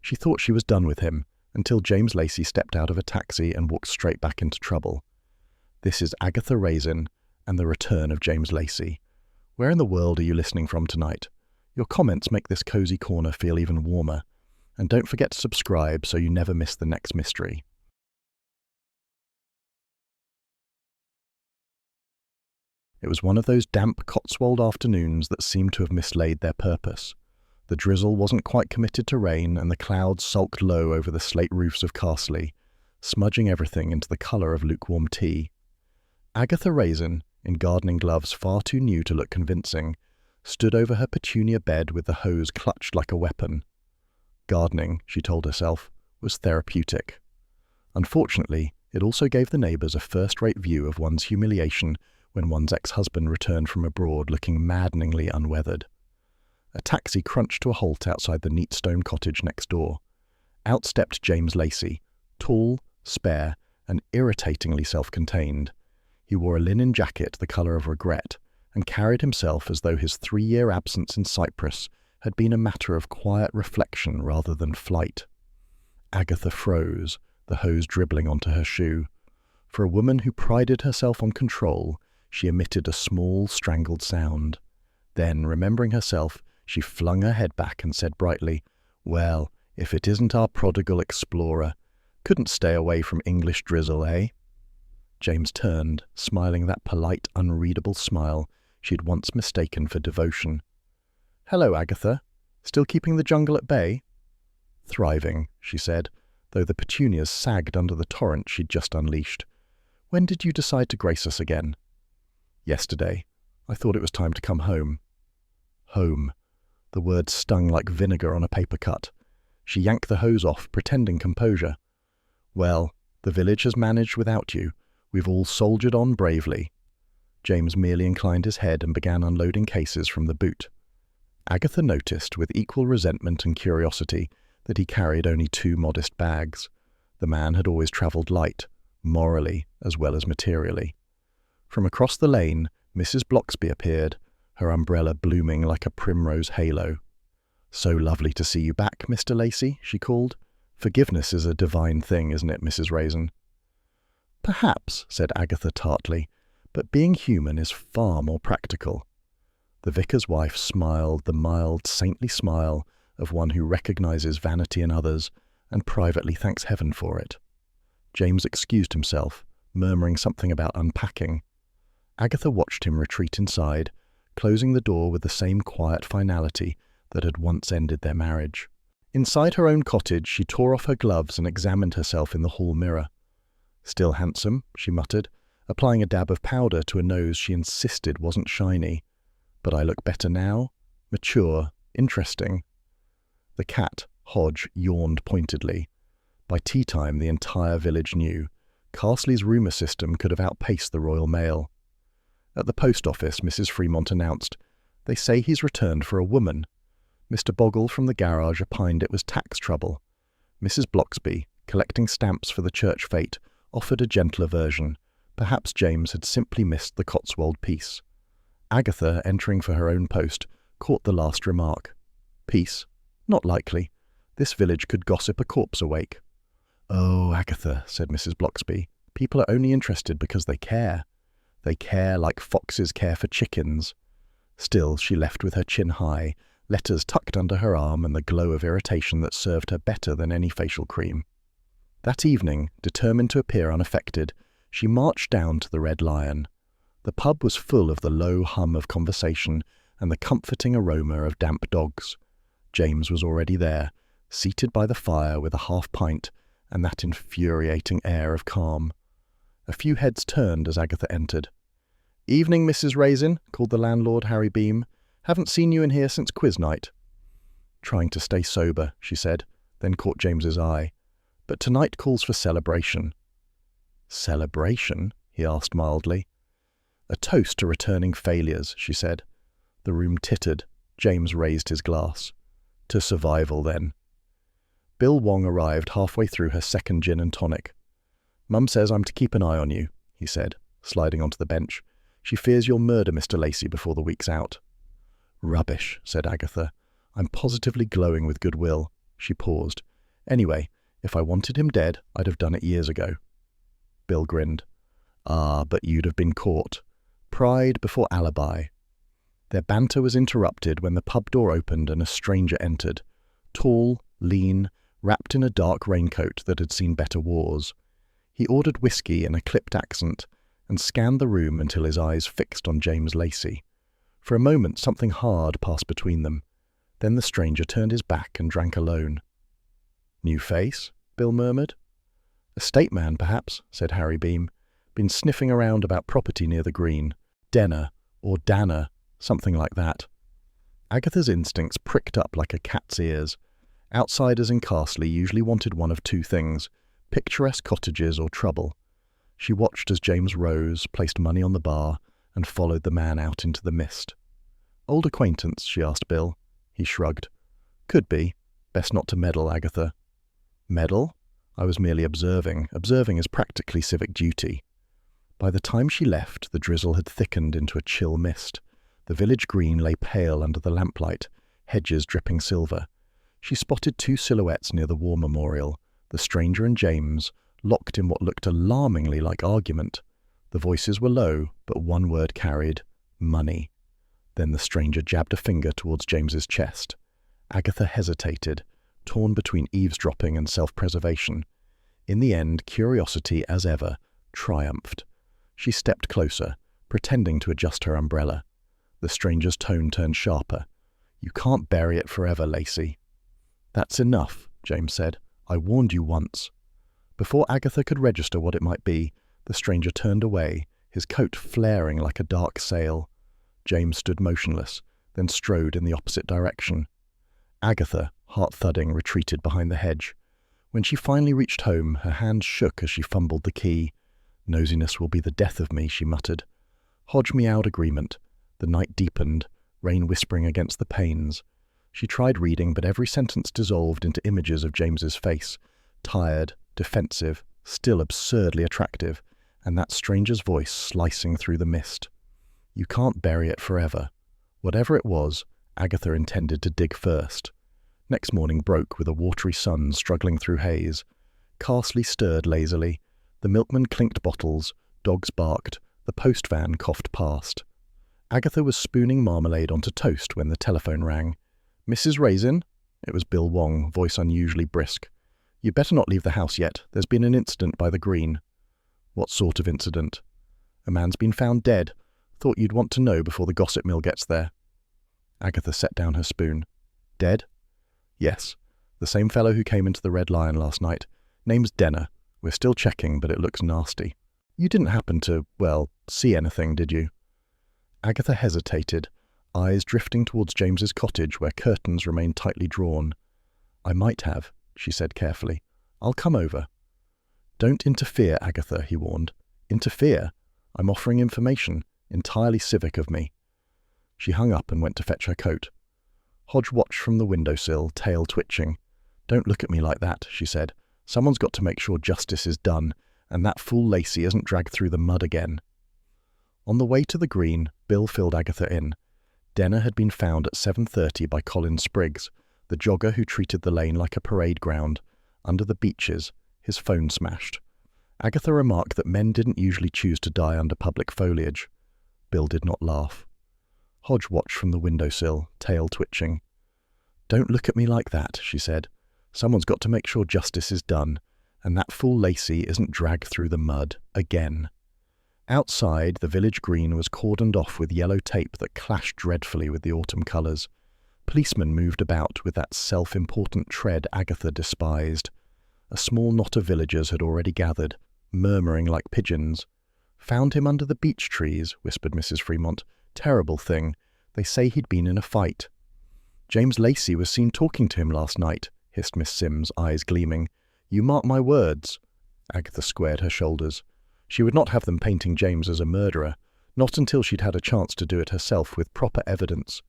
She thought she was done with him, until James Lacey stepped out of a taxi and walked straight back into trouble. This is Agatha Raisin and the return of James Lacey. Where in the world are you listening from tonight? Your comments make this cozy corner feel even warmer. And don't forget to subscribe so you never miss the next mystery. It was one of those damp Cotswold afternoons that seemed to have mislaid their purpose. The drizzle wasn't quite committed to rain, and the clouds sulked low over the slate roofs of Carsley, smudging everything into the colour of lukewarm tea. Agatha Raisin, in gardening gloves far too new to look convincing, stood over her petunia bed with the hose clutched like a weapon. Gardening, she told herself, was therapeutic. Unfortunately, it also gave the neighbours a first-rate view of one's humiliation when one's ex-husband returned from abroad looking maddeningly unweathered. A taxi crunched to a halt outside the neat stone cottage next door. Out stepped James Lacey, tall, spare, and irritatingly self-contained. He wore a linen jacket the colour of regret, and carried himself as though his 3-year absence in Cyprus had been a matter of quiet reflection rather than flight. Agatha froze, the hose dribbling onto her shoe. For a woman who prided herself on control, she emitted a small, strangled sound. Then, remembering herself, she flung her head back and said brightly, "Well, if it isn't our prodigal explorer. Couldn't stay away from English drizzle, eh?" James turned, smiling that polite, unreadable smile she'd once mistaken for devotion. "Hello, Agatha. Still keeping the jungle at bay?" "Thriving," she said, though the petunias sagged under the torrent she'd just unleashed. "When did you decide to grace us again?" "Yesterday. I thought it was time to come home." Home. The word stung like vinegar on a paper cut. She yanked the hose off, pretending composure. "Well, the village has managed without you. We've all soldiered on bravely." James merely inclined his head and began unloading cases from the boot. Agatha noticed, with equal resentment and curiosity, that he carried only 2 modest bags. The man had always travelled light, morally as well as materially. From across the lane, Mrs. Bloxby appeared, her umbrella blooming like a primrose halo. "So lovely to see you back, Mr. Lacey," she called. "Forgiveness is a divine thing, isn't it, Mrs. Raisin?" "Perhaps," said Agatha tartly, "but being human is far more practical." The vicar's wife smiled the mild, saintly smile of one who recognizes vanity in others and privately thanks heaven for it. James excused himself, murmuring something about unpacking. Agatha watched him retreat inside, closing the door with the same quiet finality that had once ended their marriage. Inside her own cottage, she tore off her gloves and examined herself in the hall mirror. "Still handsome," she muttered, applying a dab of powder to a nose she insisted wasn't shiny. "But I look better now? Mature, interesting." The cat, Hodge, yawned pointedly. By tea-time, the entire village knew. Carsley's rumour system could have outpaced the Royal Mail. At the post office, Mrs. Fremont announced, "They say he's returned for a woman." Mr. Boggle from the garage opined it was tax trouble. Mrs. Bloxby, collecting stamps for the church fete, offered a gentler version. Perhaps James had simply missed the Cotswold piece. Agatha, entering for her own post, caught the last remark. "Peace? Not likely. This village could gossip a corpse awake." "Oh, Agatha," said Mrs. Bloxby, "people are only interested because they care. They care like foxes care for chickens." Still, she left with her chin high, letters tucked under her arm and the glow of irritation that served her better than any facial cream. That evening, determined to appear unaffected, she marched down to the Red Lion. The pub was full of the low hum of conversation and the comforting aroma of damp dogs. James was already there, seated by the fire with a half-pint and that infuriating air of calm. A few heads turned as Agatha entered. "Evening, Mrs. Raisin," called the landlord, Harry Beam. "Haven't seen you in here since quiz night." "Trying to stay sober," she said, then caught James's eye. "But tonight calls for celebration." "Celebration?" he asked mildly. "A toast to returning failures," she said. The room tittered. James raised his glass. "To survival, then." Bill Wong arrived halfway through her second gin and tonic. "Mum says I'm to keep an eye on you," he said, sliding onto the bench. "She fears you'll murder Mr. Lacey before the week's out." "Rubbish," said Agatha. "I'm positively glowing with goodwill." She paused. Anyway, if I wanted him dead, I'd have done it years ago. Bill grinned. Ah, but you'd have been caught. Pride before alibi. Their banter was interrupted when the pub door opened and a stranger entered. Tall, lean, wrapped in a dark raincoat that had seen better wars. He ordered whiskey in a clipped accent and scanned the room until his eyes fixed on James Lacey. For a moment something hard passed between them. Then the stranger turned his back and drank alone. "New face?" Bill murmured. "Estate man, perhaps," said Harry Beam. "Been sniffing around about property near the green. Denner, or Danner, something like that." Agatha's instincts pricked up like a cat's ears. Outsiders in Carsley usually wanted one of two things: picturesque cottages or trouble. She watched as James rose, placed money on the bar, and followed the man out into the mist. "Old acquaintance?" she asked Bill. He shrugged. "Could be. Best not to meddle, Agatha." "Meddle? I was merely observing. Observing is practically civic duty." By the time she left, the drizzle had thickened into a chill mist. The village green lay pale under the lamplight, hedges dripping silver. She spotted two silhouettes near the war memorial, the stranger and James, locked in what looked alarmingly like argument. The voices were low, but one word carried: money. Then the stranger jabbed a finger towards James's chest. Agatha hesitated, torn between eavesdropping and self-preservation. In the end, curiosity, as ever, triumphed. She stepped closer, pretending to adjust her umbrella. The stranger's tone turned sharper. "You can't bury it forever, Lacey." "That's enough," James said. "I warned you once." Before Agatha could register what it might be, the stranger turned away, his coat flaring like a dark sail. James stood motionless, then strode in the opposite direction. Agatha, heart-thudding, retreated behind the hedge. When she finally reached home, her hands shook as she fumbled the key. "Nosiness will be the death of me," she muttered. "Hodge me out agreement." The night deepened, rain whispering against the panes. She tried reading, but every sentence dissolved into images of James's face, tired, defensive, still absurdly attractive, and that stranger's voice slicing through the mist. You can't bury it forever. Whatever it was, Agatha intended to dig first. Next morning broke with a watery sun struggling through haze. Carsley stirred lazily. The milkman clinked bottles, dogs barked, the post van coughed past. Agatha was spooning marmalade onto toast when the telephone rang. "Mrs. Raisin?" It was Bill Wong, voice unusually brisk. "You'd better not leave the house yet. There's been an incident by the green." "What sort of incident?" "A man's been found dead. Thought you'd want to know before the gossip mill gets there." Agatha set down her spoon. "Dead?" "Yes. The same fellow who came into the Red Lion last night. Name's Denner. We're still checking, but it looks nasty. You didn't happen to, see anything, did you?" Agatha hesitated, eyes drifting towards James's cottage where curtains remained tightly drawn. "I might have," she said carefully. "I'll come over." "Don't interfere, Agatha," he warned. "Interfere? I'm offering information. Entirely civic of me." She hung up and went to fetch her coat. Hodge watched from the windowsill, tail twitching. "Don't look at me like that," she said. "Someone's got to make sure justice is done, and that fool Lacey isn't dragged through the mud again." On the way to the green, Bill filled Agatha in. Denner had been found at 7:30 by Colin Spriggs, the jogger who treated the lane like a parade ground, under the beeches, his phone smashed. Agatha remarked that men didn't usually choose to die under public foliage. Bill did not laugh. Hodge watched from the windowsill, tail twitching. "Don't look at me like that," she said. "Someone's got to make sure justice is done, and that fool Lacey isn't dragged through the mud again." Outside, the village green was cordoned off with yellow tape that clashed dreadfully with the autumn colours. Policemen moved about with that self-important tread Agatha despised. A small knot of villagers had already gathered, murmuring like pigeons. "Found him under the beech trees," whispered Mrs. Fremont. "Terrible thing. They say he'd been in a fight." "James Lacey was seen talking to him last night," hissed Miss Sims, eyes gleaming. "You mark my words." Agatha squared her shoulders. She would not have them painting James as a murderer, not until she'd had a chance to do it herself with proper evidence.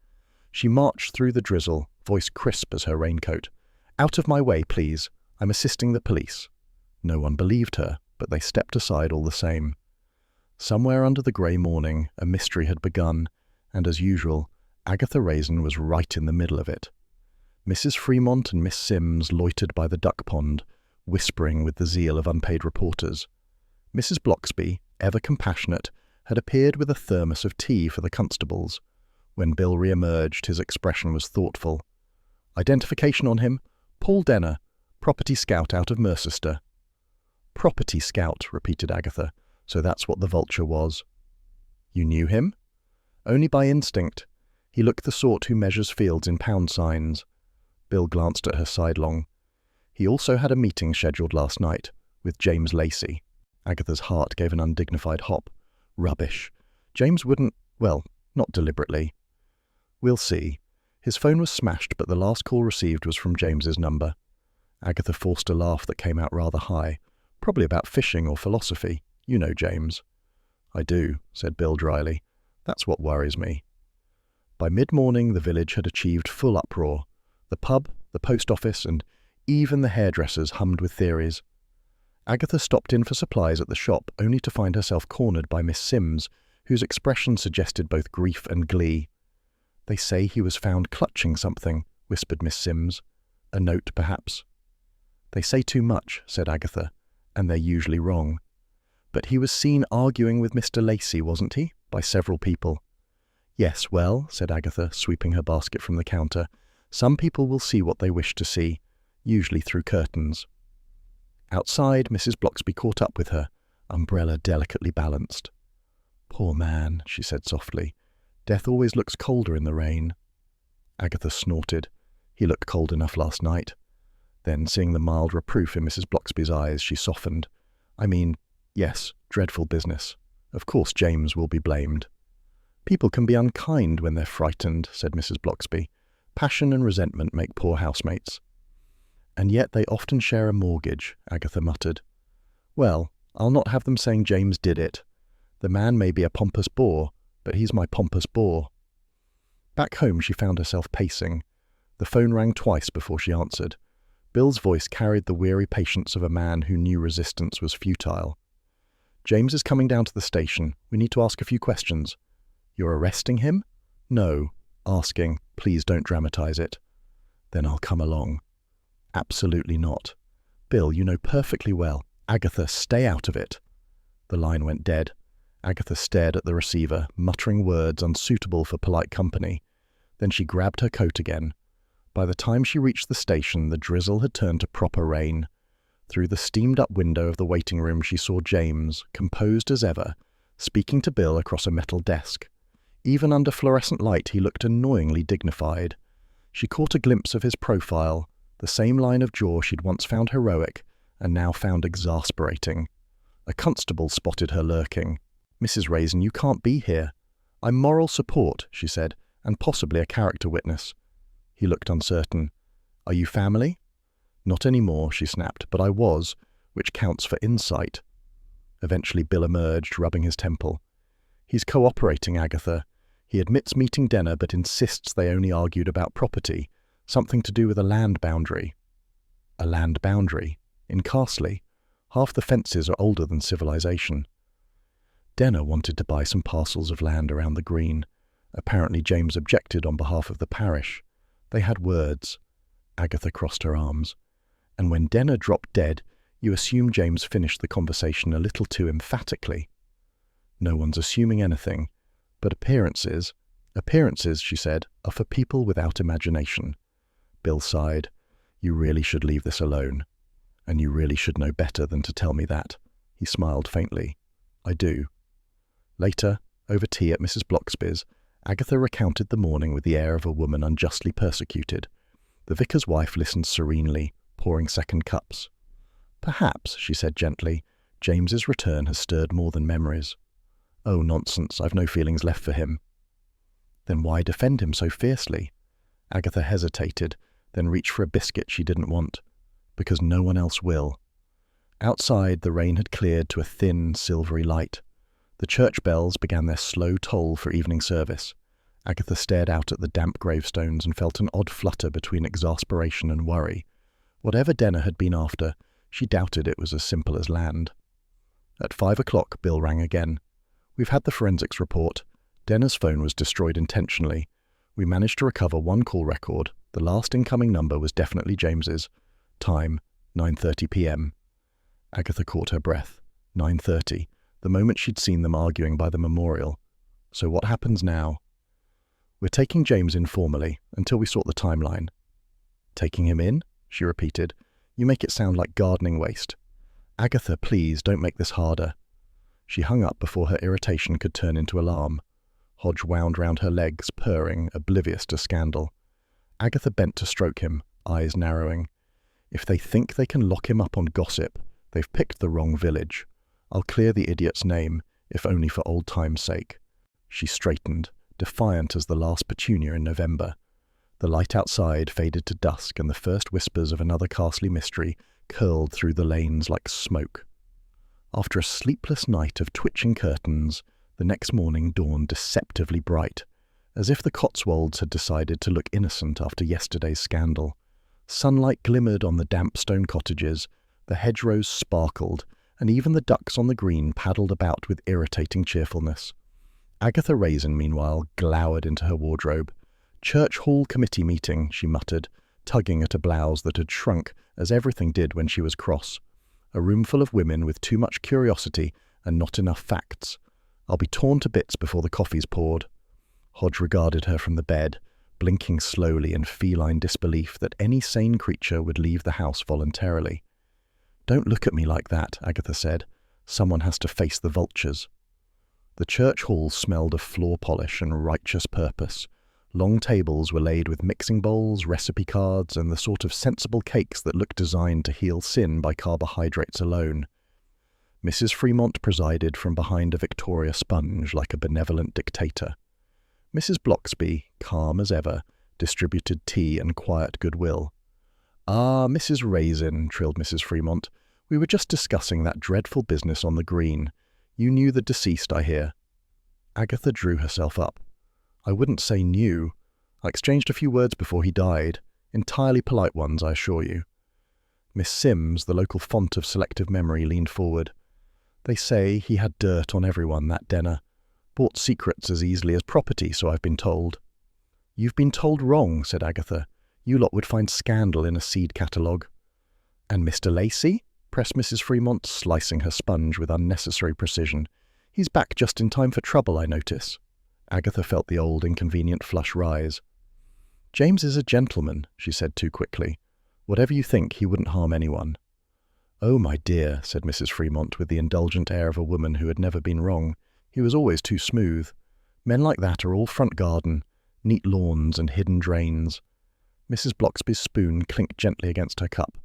She marched through the drizzle, voice crisp as her raincoat. "Out of my way, please. I'm assisting the police." No one believed her, but they stepped aside all the same. Somewhere under the grey morning, a mystery had begun, and as usual, Agatha Raisin was right in the middle of it. Mrs. Fremont and Miss Sims loitered by the duck pond, whispering with the zeal of unpaid reporters. Mrs. Bloxby, ever compassionate, had appeared with a thermos of tea for the constables. When Bill re-emerged, his expression was thoughtful. Identification on him, Paul Denner, property scout out of Mercester. Property scout, repeated Agatha. So that's what the vulture was. You knew him? Only by instinct. He looked the sort who measures fields in pound signs. Bill glanced at her sidelong. He also had a meeting scheduled last night, with James Lacey. Agatha's heart gave an undignified hop. Rubbish. James wouldn't, well, not deliberately. We'll see. His phone was smashed, but the last call received was from James's number. Agatha forced a laugh that came out rather high, probably about fishing or philosophy. You know James. I do, said Bill dryly. That's what worries me. By mid-morning the village had achieved full uproar. The pub, the post office, and even the hairdressers hummed with theories. Agatha stopped in for supplies at the shop, only to find herself cornered by Miss Sims, whose expression suggested both grief and glee. They say he was found clutching something, whispered Miss Sims. A note, perhaps. They say too much, said Agatha, and they're usually wrong. But he was seen arguing with Mr. Lacey, wasn't he, by several people? Yes, well, said Agatha, sweeping her basket from the counter, some people will see what they wish to see, usually through curtains. Outside, Mrs. Bloxby caught up with her, umbrella delicately balanced. Poor man, she said softly. Death always looks colder in the rain. Agatha snorted. He looked cold enough last night. Then, seeing the mild reproof in Mrs. Bloxby's eyes, she softened. I mean, yes, dreadful business. Of course James will be blamed. People can be unkind when they're frightened, said Mrs. Bloxby. Passion and resentment make poor housemates. And yet they often share a mortgage, Agatha muttered. Well, I'll not have them saying James did it. The man may be a pompous bore, but he's my pompous bore. Back home she found herself pacing. The phone rang twice before she answered. Bill's voice carried the weary patience of a man who knew resistance was futile. James is coming down to the station. We need to ask a few questions. You're arresting him? No. Asking. Please don't dramatize it. Then I'll come along. Absolutely not. Bill, you know perfectly well. Agatha, stay out of it. The line went dead. Agatha stared at the receiver, muttering words unsuitable for polite company. Then she grabbed her coat again. By the time she reached the station, the drizzle had turned to proper rain. Through the steamed-up window of the waiting room she saw James, composed as ever, speaking to Bill across a metal desk. Even under fluorescent light he looked annoyingly dignified. She caught a glimpse of his profile, the same line of jaw she'd once found heroic and now found exasperating. A constable spotted her lurking. Mrs. Raisin, you can't be here. I'm moral support, she said, and possibly a character witness. He looked uncertain. Are you family? Not anymore, she snapped, but I was, which counts for insight. Eventually Bill emerged, rubbing his temple. He's cooperating, Agatha. He admits meeting Denner, but insists they only argued about property, something to do with a land boundary. A land boundary? In Carsley? Half the fences are older than civilization. Denner wanted to buy some parcels of land around the green. Apparently James objected on behalf of the parish. They had words. Agatha crossed her arms. And when Denner dropped dead, you assume James finished the conversation a little too emphatically. No one's assuming anything. But appearances, she said, are for people without imagination. Bill sighed. You really should leave this alone. And you really should know better than to tell me that. He smiled faintly. I do. Later, over tea at Mrs. Bloxby's, Agatha recounted the morning with the air of a woman unjustly persecuted. The vicar's wife listened serenely, pouring second cups. Perhaps, she said gently, James's return has stirred more than memories. Oh, nonsense, I've no feelings left for him. Then why defend him so fiercely? Agatha hesitated, then reached for a biscuit she didn't want. Because no one else will. Outside, the rain had cleared to a thin, silvery light. The church bells began their slow toll for evening service. Agatha stared out at the damp gravestones and felt an odd flutter between exasperation and worry. Whatever Denner had been after, she doubted it was as simple as land. At 5 o'clock, Bill rang again. We've had the forensics report. Denner's phone was destroyed intentionally. We managed to recover one call record, The last incoming number was definitely James's. Time, 9:30 p.m. Agatha caught her breath. 9:30, the moment she'd seen them arguing by the memorial. So what happens now? We're taking James in formally, until we sort the timeline. Taking him in? She repeated. You make it sound like gardening waste. Agatha, please, don't make this harder. She hung up before her irritation could turn into alarm. Hodge wound round her legs, purring, oblivious to scandal. Agatha bent to stroke him, eyes narrowing. If they think they can lock him up on gossip, they've picked the wrong village. I'll clear the idiot's name, if only for old time's sake. She straightened, defiant as the last petunia in November. The light outside faded to dusk, and the first whispers of another Carsley mystery curled through the lanes like smoke. After a sleepless night of twitching curtains, the next morning dawned deceptively bright, as if the Cotswolds had decided to look innocent after yesterday's scandal. Sunlight glimmered on the damp stone cottages, the hedgerows sparkled, and even the ducks on the green paddled about with irritating cheerfulness. Agatha Raisin, meanwhile, glowered into her wardrobe. Church Hall Committee meeting, she muttered, tugging at a blouse that had shrunk, as everything did when she was cross. A room full of women with too much curiosity and not enough facts. I'll be torn to bits before the coffee's poured. Hodge regarded her from the bed, blinking slowly in feline disbelief that any sane creature would leave the house voluntarily. Don't look at me like that, Agatha said. Someone has to face the vultures. The church hall smelled of floor polish and righteous purpose. Long tables were laid with mixing bowls, recipe cards, and the sort of sensible cakes that look designed to heal sin by carbohydrates alone. Mrs. Fremont presided from behind a Victoria sponge like a benevolent dictator. Mrs. Bloxby, calm as ever, distributed tea and quiet goodwill. "Ah, Mrs. Raisin," trilled Mrs. Fremont, "we were just discussing that dreadful business on the green. You knew the deceased, I hear." Agatha drew herself up. "I wouldn't say knew. I exchanged a few words before he died. Entirely polite ones, I assure you." Miss Sims, the local font of selective memory, leaned forward. "They say he had dirt on everyone, that Denner. Bought secrets as easily as property, so I've been told." "You've been told wrong," said Agatha. "You lot would find scandal in a seed catalogue." "And Mr. Lacey?" pressed Mrs. Fremont, slicing her sponge with unnecessary precision. "He's back just in time for trouble, I notice." Agatha felt the old inconvenient flush rise. "James is a gentleman," she said too quickly. "Whatever you think, he wouldn't harm anyone." "Oh, my dear," said Mrs. Fremont with the indulgent air of a woman who had never been wrong. "He was always too smooth. Men like that are all front garden, neat lawns and hidden drains." Mrs. Bloxby's spoon clinked gently against her cup.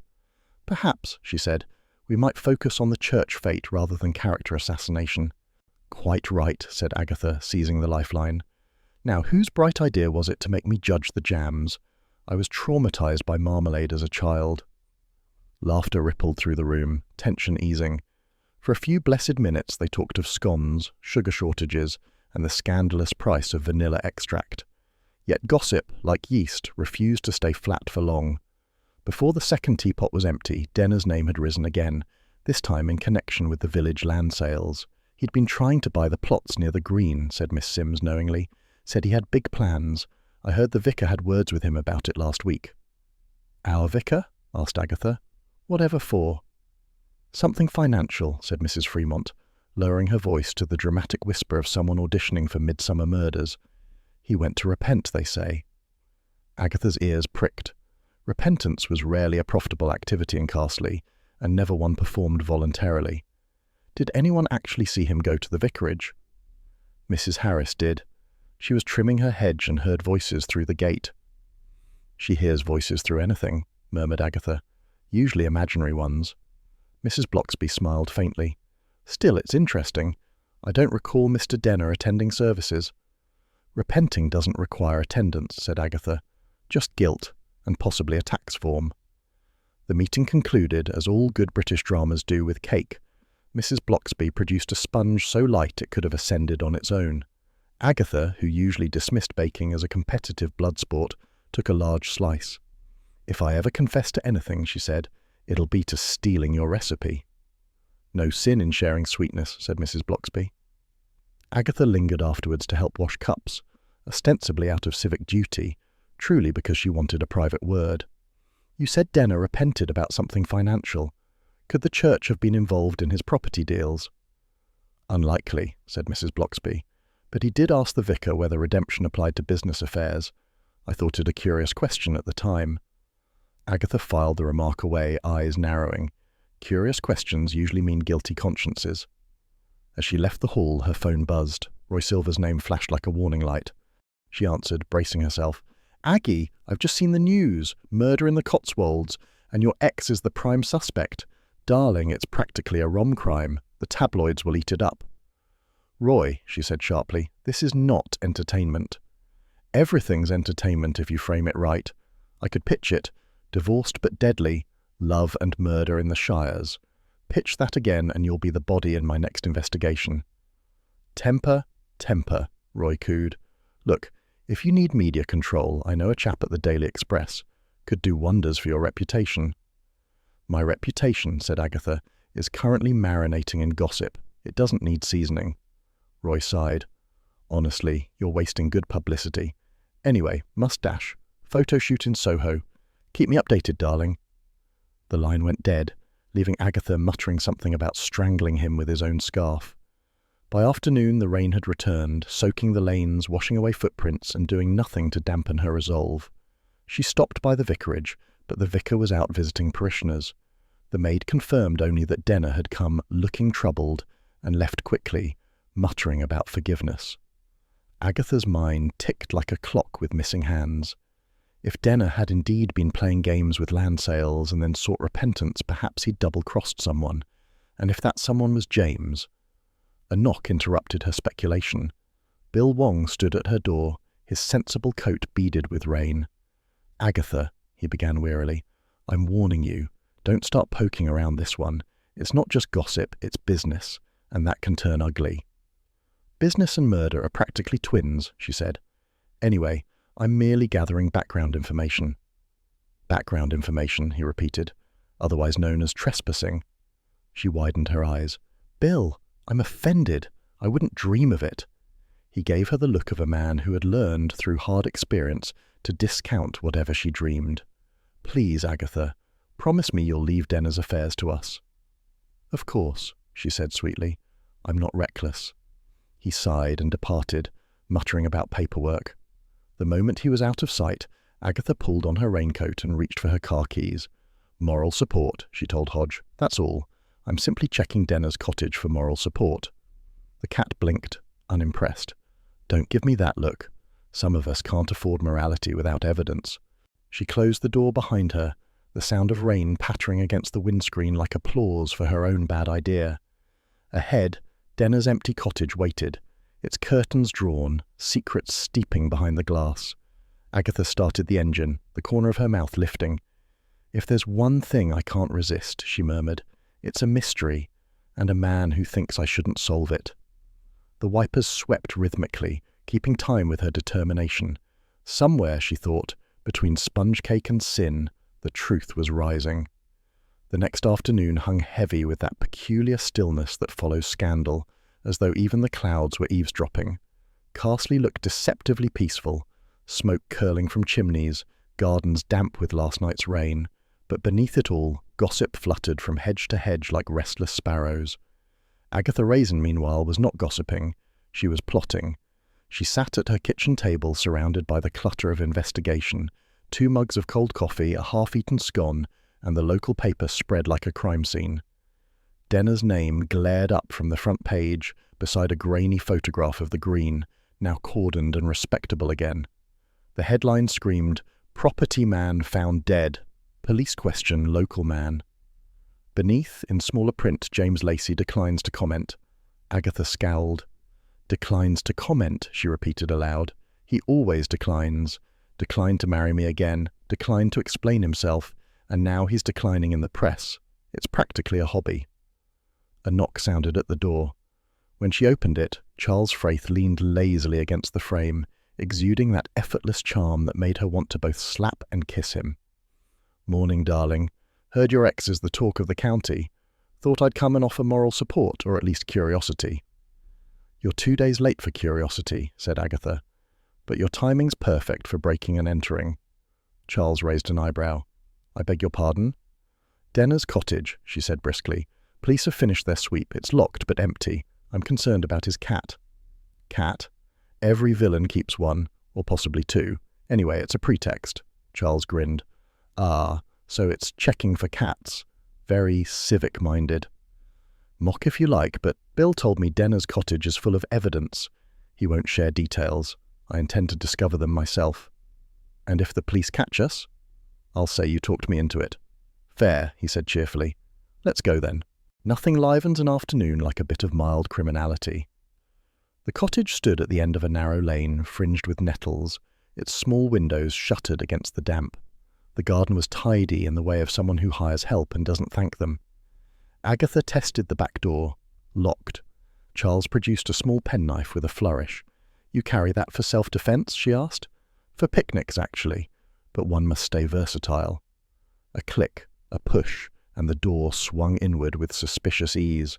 "Perhaps," she said, "we might focus on the church fate rather than character assassination." "Quite right," said Agatha, seizing the lifeline. "Now, whose bright idea was it to make me judge the jams? I was traumatized by marmalade as a child." Laughter rippled through the room, tension easing. For a few blessed minutes they talked of scones, sugar shortages, and the scandalous price of vanilla extract. Yet gossip, like yeast, refused to stay flat for long. Before the second teapot was empty, Denner's name had risen again, this time in connection with the village land sales. "He'd been trying to buy the plots near the green," said Miss Sims knowingly. "Said he had big plans. I heard the vicar had words with him about it last week." "Our vicar?" asked Agatha. "Whatever for?" "Something financial," said Mrs. Fremont, lowering her voice to the dramatic whisper of someone auditioning for Midsummer Murders. "He went to repent, they say." Agatha's ears pricked. Repentance was rarely a profitable activity in Carsley, and never one performed voluntarily. Did anyone actually see him go to the vicarage? Mrs. Harris did. She was trimming her hedge and heard voices through the gate. "She hears voices through anything," murmured Agatha, "usually imaginary ones." Mrs. Bloxby smiled faintly. "Still, it's interesting. I don't recall Mr. Denner attending services." "Repenting doesn't require attendance," said Agatha. "Just guilt, and possibly a tax form." The meeting concluded, as all good British dramas do, with cake. Mrs. Bloxby produced a sponge so light it could have ascended on its own. Agatha, who usually dismissed baking as a competitive blood sport, took a large slice. "If I ever confess to anything," she said, "it'll be to stealing your recipe." "No sin in sharing sweetness," said Mrs. Bloxby. Agatha lingered afterwards to help wash cups, ostensibly out of civic duty, truly because she wanted a private word. "You said Denner repented about something financial. Could the church have been involved in his property deals?" "Unlikely," said Mrs. Bloxby, "but he did ask the vicar whether redemption applied to business affairs. I thought it a curious question at the time." Agatha filed the remark away, eyes narrowing. Curious questions usually mean guilty consciences. As she left the hall, her phone buzzed. Roy Silver's name flashed like a warning light. She answered, bracing herself. "Aggie, I've just seen the news. Murder in the Cotswolds, and your ex is the prime suspect. Darling, it's practically a rom crime. The tabloids will eat it up." "Roy," she said sharply, "this is not entertainment." "Everything's entertainment if you frame it right. I could pitch it. Divorced but deadly. Love and murder in the Shires. Pitch that again and you'll be the body in my next investigation." "Temper, temper," Roy cooed. "Look, if you need media control, I know a chap at the Daily Express. Could do wonders for your reputation." "My reputation," said Agatha, "is currently marinating in gossip. It doesn't need seasoning." Roy sighed. "Honestly, you're wasting good publicity. Anyway, must dash. Photo shoot in Soho. Keep me updated, darling." The line went dead, leaving Agatha muttering something about strangling him with his own scarf. By afternoon the rain had returned, soaking the lanes, washing away footprints, and doing nothing to dampen her resolve. She stopped by the vicarage, but the vicar was out visiting parishioners. The maid confirmed only that Denner had come looking troubled and left quickly, muttering about forgiveness. Agatha's mind ticked like a clock with missing hands. If Denner had indeed been playing games with land sales and then sought repentance, perhaps he'd double-crossed someone. And if that someone was James... A knock interrupted her speculation. Bill Wong stood at her door, his sensible coat beaded with rain. "Agatha," he began wearily, "I'm warning you. Don't start poking around this one. It's not just gossip, it's business, and that can turn ugly." "Business and murder are practically twins," she said. "Anyway, I'm merely gathering background information." "Background information," he repeated, "otherwise known as trespassing." She widened her eyes. "Bill, I'm offended. I wouldn't dream of it." He gave her the look of a man who had learned through hard experience to discount whatever she dreamed. "Please, Agatha, promise me you'll leave Denner's affairs to us." "Of course," she said sweetly. "I'm not reckless." He sighed and departed, muttering about paperwork. The moment he was out of sight, Agatha pulled on her raincoat and reached for her car keys. "Moral support," she told Hodge. "That's all. I'm simply checking Denner's cottage for moral support." The cat blinked, unimpressed. "Don't give me that look. Some of us can't afford morality without evidence." She closed the door behind her, the sound of rain pattering against the windscreen like applause for her own bad idea. Ahead, Denner's empty cottage waited, its curtains drawn, secrets steeping behind the glass. Agatha started the engine, the corner of her mouth lifting. "If there's one thing I can't resist," she murmured, "it's a mystery, and a man who thinks I shouldn't solve it." The wipers swept rhythmically, keeping time with her determination. Somewhere, she thought, between sponge cake and sin, the truth was rising. The next afternoon hung heavy with that peculiar stillness that follows scandal, as though even the clouds were eavesdropping. Carsley looked deceptively peaceful, smoke curling from chimneys, gardens damp with last night's rain, but beneath it all, gossip fluttered from hedge to hedge like restless sparrows. Agatha Raisin, meanwhile, was not gossiping. She was plotting. She sat at her kitchen table surrounded by the clutter of investigation, 2 mugs of cold coffee, a half-eaten scone, and the local paper spread like a crime scene. Denner's name glared up from the front page beside a grainy photograph of the Green, now cordoned and respectable again. The headline screamed, "Property man found dead. Police question local man." Beneath, in smaller print, James Lacey declines to comment. Agatha scowled. "Declines to comment," she repeated aloud. "He always declines. Declined to marry me again, declined to explain himself, and now he's declining in the press. It's practically a hobby." A knock sounded at the door. When she opened it, Charles Fraith leaned lazily against the frame, exuding that effortless charm that made her want to both slap and kiss him. "Morning, darling. Heard your ex is the talk of the county. Thought I'd come and offer moral support, or at least curiosity." "You're 2 days late for curiosity," said Agatha. But your timing's perfect for breaking and entering. Charles raised an eyebrow. I beg your pardon? Denner's cottage, she said briskly. Police have finished their sweep. It's locked but empty. I'm concerned about his cat. Cat? Every villain keeps one, or possibly two. Anyway, it's a pretext. Charles grinned. Ah, so it's checking for cats. Very civic-minded. Mock if you like, but Bill told me Denner's cottage is full of evidence. He won't share details. I intend to discover them myself. And if the police catch us, I'll say you talked me into it. Fair, he said cheerfully. Let's go then. Nothing livens an afternoon like a bit of mild criminality. The cottage stood at the end of a narrow lane, fringed with nettles, its small windows shuttered against the damp. The garden was tidy in the way of someone who hires help and doesn't thank them. Agatha tested the back door. Locked. Charles produced a small penknife with a flourish. You carry that for self-defense? She asked. For picnics, actually, but one must stay versatile. A click, a push, and the door swung inward with suspicious ease.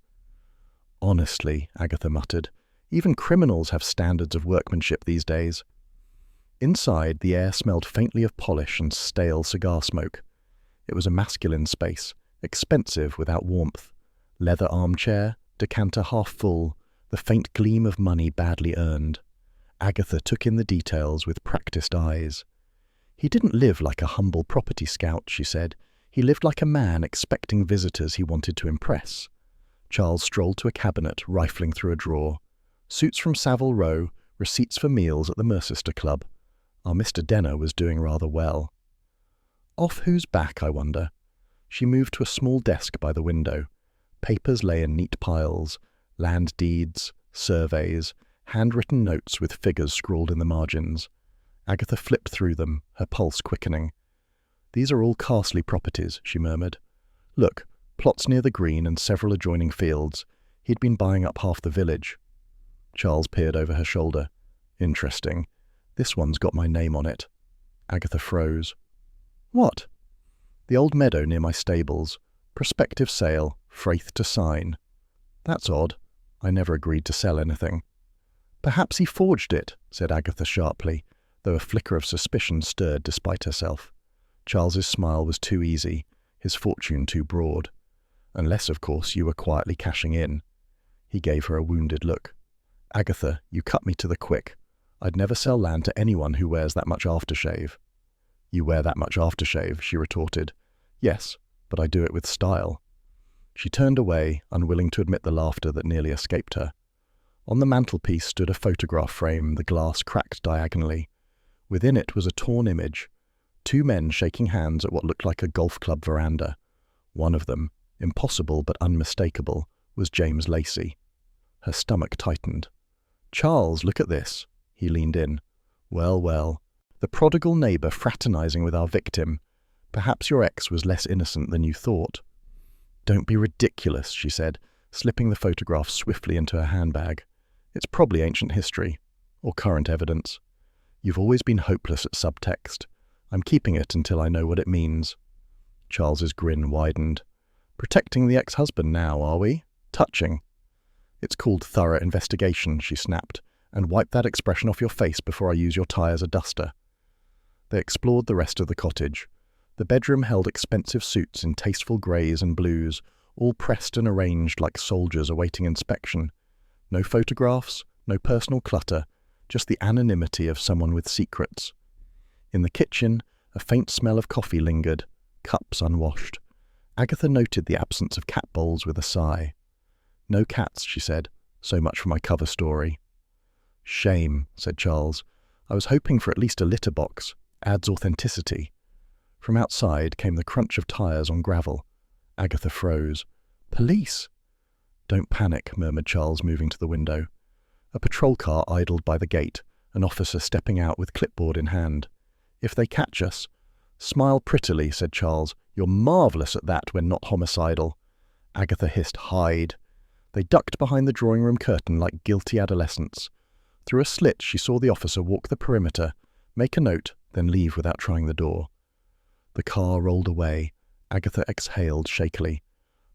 Honestly, Agatha muttered, even criminals have standards of workmanship these days. Inside, the air smelled faintly of polish and stale cigar smoke. It was a masculine space, expensive without warmth. Leather armchair, decanter half full, the faint gleam of money badly earned. Agatha took in the details with practiced eyes. He didn't live like a humble property scout, she said. He lived like a man expecting visitors he wanted to impress. Charles strolled to a cabinet, rifling through a drawer. Suits from Savile Row, receipts for meals at the Mercester Club. Our Mr. Denner was doing rather well. Off whose back, I wonder? She moved to a small desk by the window. Papers lay in neat piles, land deeds, surveys, handwritten notes with figures scrawled in the margins. Agatha flipped through them, her pulse quickening. These are all Carsley properties, she murmured. Look, plots near the green and several adjoining fields. He'd been buying up half the village. Charles peered over her shoulder. Interesting. This one's got my name on it. Agatha froze. What? The old meadow near my stables. Prospective sale, Fraith to sign. That's odd. I never agreed to sell anything. Perhaps he forged it, said Agatha sharply, though a flicker of suspicion stirred despite herself. Charles's smile was too easy, his fortune too broad. Unless, of course, you were quietly cashing in. He gave her a wounded look. Agatha, you cut me to the quick. I'd never sell land to anyone who wears that much aftershave. You wear that much aftershave, she retorted. Yes, but I do it with style. She turned away, unwilling to admit the laughter that nearly escaped her. On the mantelpiece stood a photograph frame, the glass cracked diagonally. Within it was a torn image. Two men shaking hands at what looked like a golf club veranda. One of them, impossible but unmistakable, was James Lacey. Her stomach tightened. Charles, look at this. He leaned in. Well, well. The prodigal neighbour fraternizing with our victim. Perhaps your ex was less innocent than you thought. Don't be ridiculous, she said, slipping the photograph swiftly into her handbag. It's probably ancient history, or current evidence. You've always been hopeless at subtext. I'm keeping it until I know what it means. Charles's grin widened. Protecting the ex-husband now, are we? Touching. It's called thorough investigation, she snapped, and wipe that expression off your face before I use your tie as a duster. They explored the rest of the cottage. The bedroom held expensive suits in tasteful greys and blues, all pressed and arranged like soldiers awaiting inspection. No photographs, no personal clutter, just the anonymity of someone with secrets. In the kitchen, a faint smell of coffee lingered, cups unwashed. Agatha noted the absence of cat bowls with a sigh. No cats, she said. So much for my cover story. Shame, said Charles. I was hoping for at least a litter box. Adds authenticity. From outside came the crunch of tyres on gravel. Agatha froze. Police! Don't panic, murmured Charles, moving to the window. A patrol car idled by the gate, an officer stepping out with clipboard in hand. If they catch us... Smile prettily, said Charles. You're marvellous at that when not homicidal. Agatha hissed, hide. They ducked behind the drawing-room curtain like guilty adolescents. Through a slit she saw the officer walk the perimeter, make a note, then leave without trying the door. The car rolled away. Agatha exhaled shakily.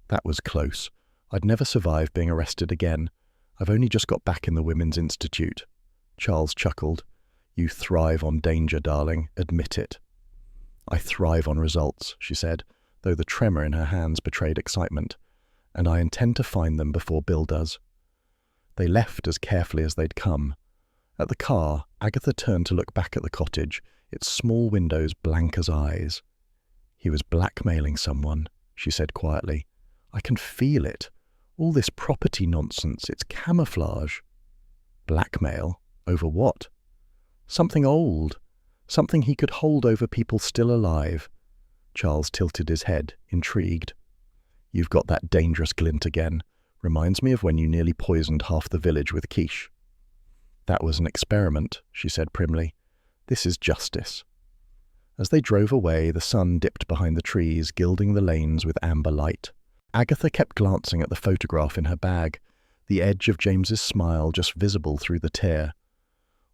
That was close. I'd never survive being arrested again. I've only just got back in the Women's Institute. Charles chuckled. You thrive on danger, darling. Admit it. I thrive on results, she said, though the tremor in her hands betrayed excitement, and I intend to find them before Bill does. They left as carefully as they'd come. At the car, Agatha turned to look back at the cottage, its small windows blank as eyes. He was blackmailing someone, she said quietly. I can feel it. All this property nonsense, it's camouflage. Blackmail? Over what? Something old. Something he could hold over people still alive. Charles tilted his head, intrigued. You've got that dangerous glint again. Reminds me of when you nearly poisoned half the village with quiche. That was an experiment, she said primly. This is justice. As they drove away, the sun dipped behind the trees, gilding the lanes with amber light. Agatha kept glancing at the photograph in her bag, the edge of James's smile just visible through the tear.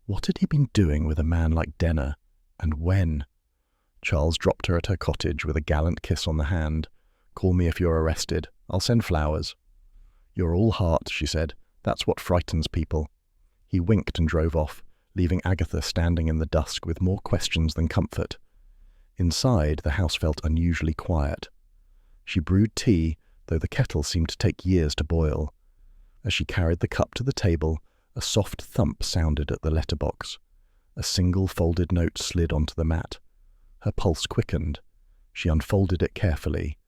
What had he been doing with a man like Denner, and when? Charles dropped her at her cottage with a gallant kiss on the hand. Call me if you're arrested. I'll send flowers. You're all heart, she said. That's what frightens people. He winked and drove off, leaving Agatha standing in the dusk with more questions than comfort. Inside, the house felt unusually quiet. She brewed tea, though the kettle seemed to take years to boil. As she carried the cup to the table, a soft thump sounded at the letterbox. A single folded note slid onto the mat. Her pulse quickened. She unfolded it carefully.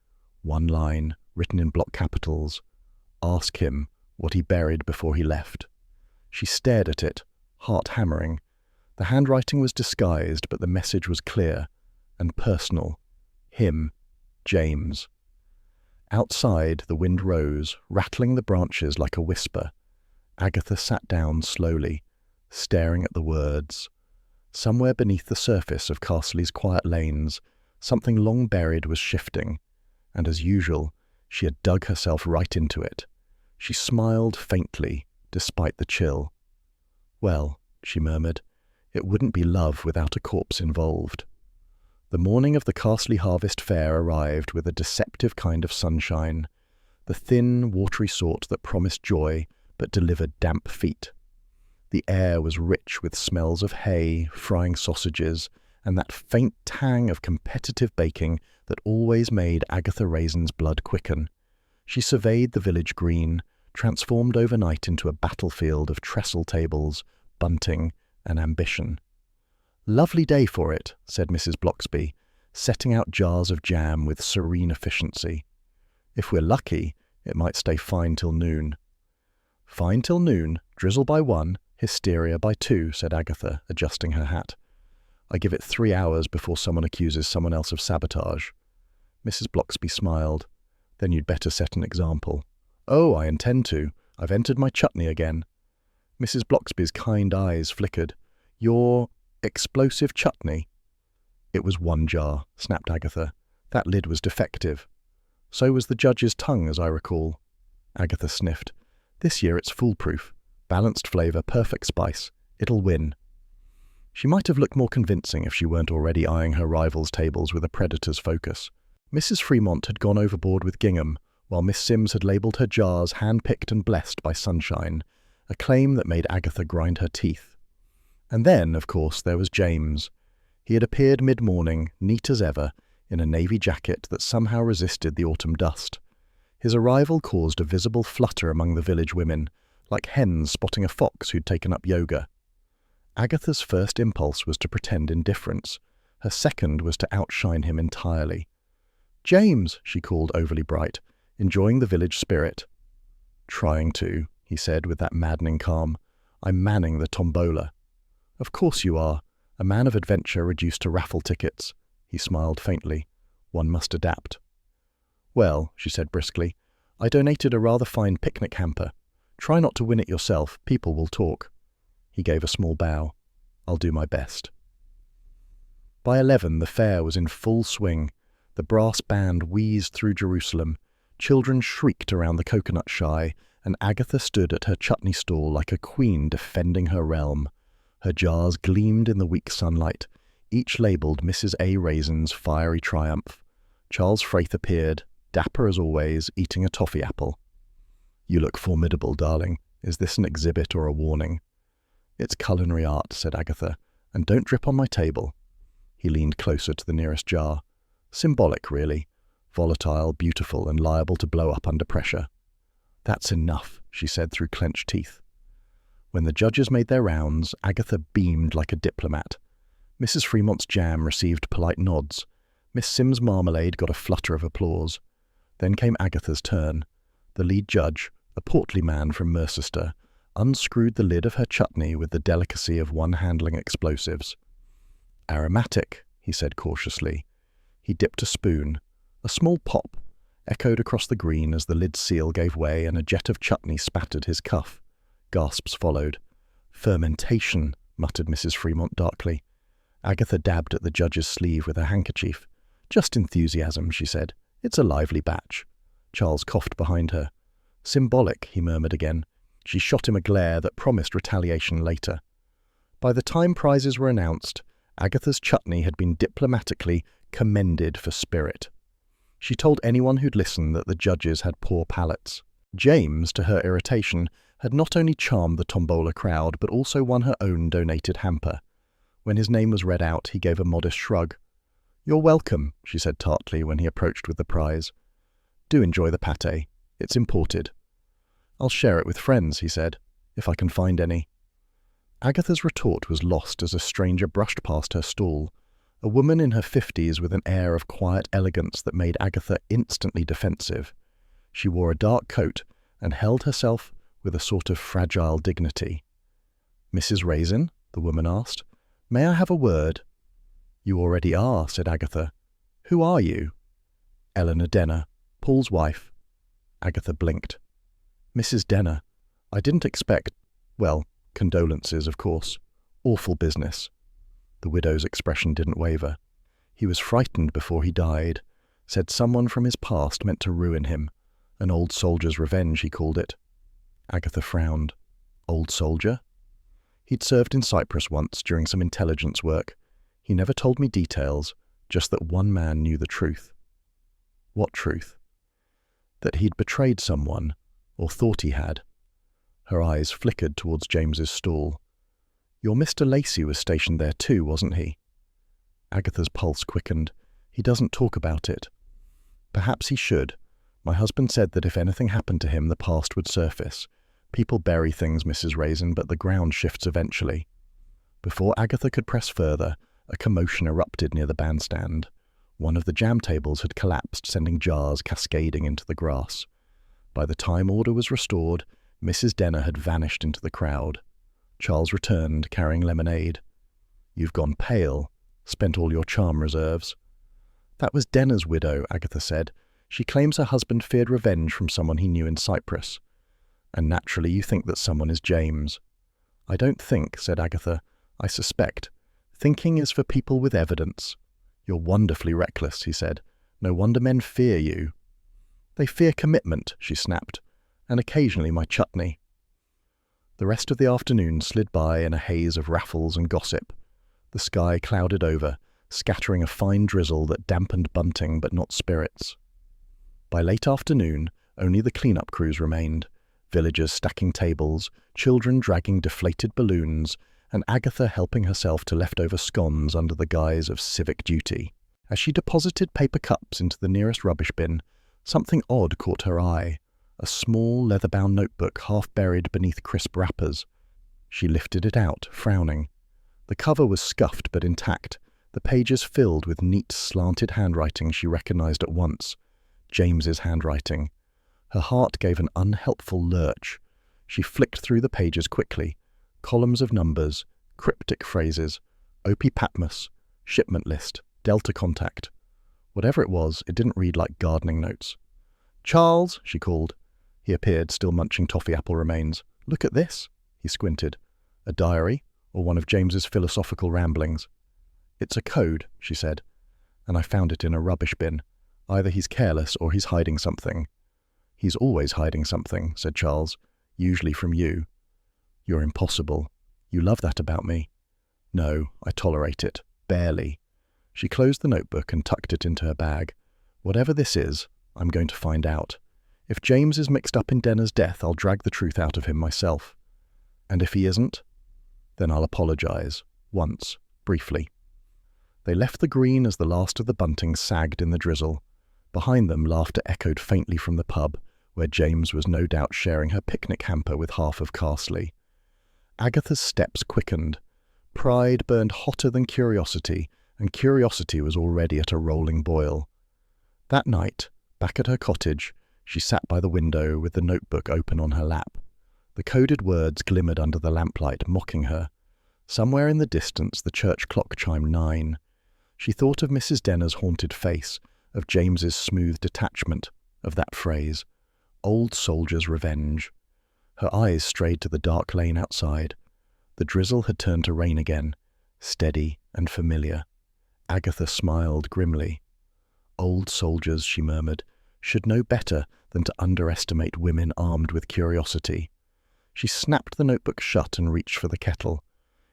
One line, written in block capitals. Ask him what he buried before he left. She stared at it, heart hammering. The handwriting was disguised, but the message was clear and personal. Him, James. Outside, the wind rose, rattling the branches like a whisper. Agatha sat down slowly, staring at the words. Somewhere beneath the surface of Castley's quiet lanes, something long buried was shifting, and as usual, she had dug herself right into it. She smiled faintly, despite the chill. Well, she murmured, it wouldn't be love without a corpse involved. The morning of the Castley Harvest Fair arrived with a deceptive kind of sunshine, the thin, watery sort that promised joy but delivered damp feet. The air was rich with smells of hay, frying sausages, and that faint tang of competitive baking that always made Agatha Raisin's blood quicken. She surveyed the village green, transformed overnight into a battlefield of trestle tables, bunting, and ambition. Lovely day for it, said Mrs. Bloxby, setting out jars of jam with serene efficiency. If we're lucky, it might stay fine till noon. Fine till noon, drizzle by 1, hysteria by 2, said Agatha, adjusting her hat. I give it 3 hours before someone accuses someone else of sabotage. Mrs. Bloxby smiled. Then you'd better set an example. Oh, I intend to. I've entered my chutney again. Mrs. Bloxby's kind eyes flickered. Your explosive chutney? It was 1 jar, snapped Agatha. That lid was defective. So was the judge's tongue, as I recall. Agatha sniffed. This year it's foolproof. Balanced flavour, perfect spice. It'll win. She might have looked more convincing if she weren't already eyeing her rivals' tables with a predator's focus. Mrs. Fremont had gone overboard with gingham, while Miss Sims had labelled her jars hand-picked and blessed by sunshine, a claim that made Agatha grind her teeth. And then, of course, there was James. He had appeared mid-morning, neat as ever, in a navy jacket that somehow resisted the autumn dust. His arrival caused a visible flutter among the village women, like hens spotting a fox who'd taken up yoga. Agatha's first impulse was to pretend indifference. Her second was to outshine him entirely. "James," she called, overly bright, enjoying the village spirit. "Trying to," he said with that maddening calm. "I'm manning the tombola." "Of course you are. A man of adventure reduced to raffle tickets." He smiled faintly. "One must adapt." "Well," she said briskly, "I donated a rather fine picnic hamper. Try not to win it yourself. People will talk." He gave a small bow. "I'll do my best." By 11, the fair was in full swing. The brass band wheezed through Jerusalem. Children shrieked around the coconut shy, and Agatha stood at her chutney stall like a queen defending her realm. Her jars gleamed in the weak sunlight, each labelled Mrs. A. Raisin's fiery triumph. Charles Fraith appeared, dapper as always, eating a toffee apple. "You look formidable, darling. Is this an exhibit or a warning?" "It's culinary art," said Agatha, And don't drip on my table. He leaned closer to the nearest jar. Symbolic, really. Volatile, beautiful, and liable to blow up under pressure. That's enough, she said through clenched teeth. When the judges made their rounds, Agatha beamed like a diplomat. Mrs. Fremont's jam received polite nods. Miss Sims' marmalade got a flutter of applause. Then came Agatha's turn. The lead judge, a portly man from Mercester, unscrewed the lid of her chutney with the delicacy of one handling explosives. Aromatic, he said cautiously. He dipped a spoon. A small pop echoed across the green as the lid's seal gave way and a jet of chutney spattered his cuff. Gasps followed. Fermentation, muttered Mrs. Fremont darkly. Agatha dabbed at the judge's sleeve with her handkerchief. Just enthusiasm, she said. It's a lively batch. Charles coughed behind her. Symbolic, he murmured again. She shot him a glare that promised retaliation later. By the time prizes were announced, Agatha's chutney had been diplomatically commended for spirit. She told anyone who'd listen that the judges had poor palates. James, to her irritation, had not only charmed the tombola crowd, but also won her own donated hamper. When his name was read out, he gave a modest shrug. "You're welcome," she said tartly when he approached with the prize. "Do enjoy the pâté. It's imported." "I'll share it with friends," he said, "if I can find any." Agatha's retort was lost as a stranger brushed past her stall, a woman in her 50s with an air of quiet elegance that made Agatha instantly defensive. She wore a dark coat and held herself with a sort of fragile dignity. "Mrs. Raisin?" the woman asked. "May I have a word?" "You already are," said Agatha. "Who are you?" "Eleanor Denner, Paul's wife." Agatha blinked. "Mrs. Denner, I didn't expect— well, condolences, of course. Awful business." The widow's expression didn't waver. "He was frightened before he died. Said someone from his past meant to ruin him. An old soldier's revenge, he called it." Agatha frowned. "Old soldier?" "He'd served in Cyprus once during some intelligence work. He never told me details, just that one man knew the truth." "What truth?" "That he'd betrayed someone, or thought he had." Her eyes flickered towards James's stall. "Your Mr. Lacey was stationed there too, wasn't he?" Agatha's pulse quickened. "He doesn't talk about it." "Perhaps he should. My husband said that if anything happened to him, the past would surface. People bury things, Mrs. Raisin, but the ground shifts eventually." Before Agatha could press further, a commotion erupted near the bandstand. One of the jam tables had collapsed, sending jars cascading into the grass. By the time order was restored, Mrs. Denner had vanished into the crowd. Charles returned, carrying lemonade. "You've gone pale. Spent all your charm reserves." "That was Denner's widow," Agatha said. "She claims her husband feared revenge from someone he knew in Cyprus." "And naturally you think that someone is James." "I don't think," said Agatha. "I suspect. Thinking is for people with evidence." "You're wonderfully reckless," he said. "No wonder men fear you." "They fear commitment," she snapped, "and occasionally my chutney." The rest of the afternoon slid by in a haze of raffles and gossip. The sky clouded over, scattering a fine drizzle that dampened bunting but not spirits. By late afternoon, only the clean-up crews remained, villagers stacking tables, children dragging deflated balloons, and Agatha helping herself to leftover scones under the guise of civic duty. As she deposited paper cups into the nearest rubbish bin, something odd caught her eye. A small, leather-bound notebook half buried beneath crisp wrappers. She lifted it out, frowning. The cover was scuffed but intact, the pages filled with neat, slanted handwriting she recognized at once. James's handwriting. Her heart gave an unhelpful lurch. She flicked through the pages quickly. Columns of numbers, cryptic phrases, Opie Patmos, shipment list, Delta contact. Whatever it was, it didn't read like gardening notes. "Charles," she called. He appeared, still munching toffee apple remains. "Look at this." He squinted. "A diary, or one of James's philosophical ramblings?" "It's a code," she said, "and I found it in a rubbish bin. Either he's careless or he's hiding something." "He's always hiding something," said Charles. "Usually from you." "You're impossible. You love that about me." "No, I tolerate it. Barely." She closed the notebook and tucked it into her bag. "Whatever this is, I'm going to find out. If James is mixed up in Denner's death, I'll drag the truth out of him myself. And if he isn't, then I'll apologize. Once. briefly. They left the green as the last of the bunting sagged in the drizzle. Behind them, laughter echoed faintly from the pub, where James was no doubt sharing her picnic hamper with half of Carsley. Agatha's steps quickened. Pride burned hotter than curiosity, and curiosity was already at a rolling boil. That night, back at her cottage, she sat by the window with the notebook open on her lap. The coded words glimmered under the lamplight, mocking her. Somewhere in the distance, the church clock chimed 9. She thought of Mrs. Denner's haunted face, of James's smooth detachment, of that phrase, "Old soldier's revenge." Her eyes strayed to the dark lane outside. The drizzle had turned to rain again, steady and familiar. Agatha smiled grimly. "Old soldiers," she murmured, "should know better than to underestimate women armed with curiosity." She snapped the notebook shut and reached for the kettle.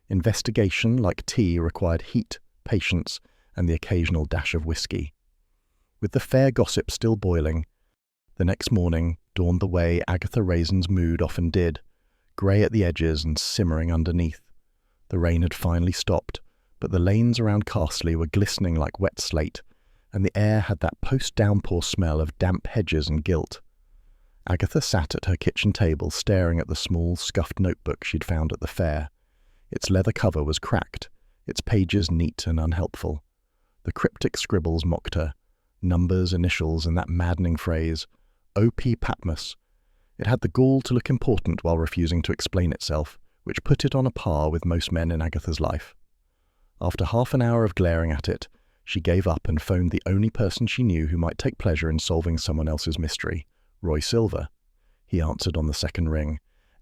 Investigation, like tea, required heat, patience, and the occasional dash of whiskey. With the fair gossip still boiling, the next morning dawned the way Agatha Raisin's mood often did, grey at the edges and simmering underneath. The rain had finally stopped, but the lanes around Carsley were glistening like wet slate, and the air had that post-downpour smell of damp hedges and gilt. Agatha sat at her kitchen table staring at the small, scuffed notebook she'd found at the fair. Its leather cover was cracked, its pages neat and unhelpful. The cryptic scribbles mocked her, numbers, initials, and that maddening phrase, O.P. Patmos. It had the gall to look important while refusing to explain itself, which put it on a par with most men in Agatha's life. After half an hour of glaring at it, she gave up and phoned the only person she knew who might take pleasure in solving someone else's mystery, Roy Silver. He answered on the second ring.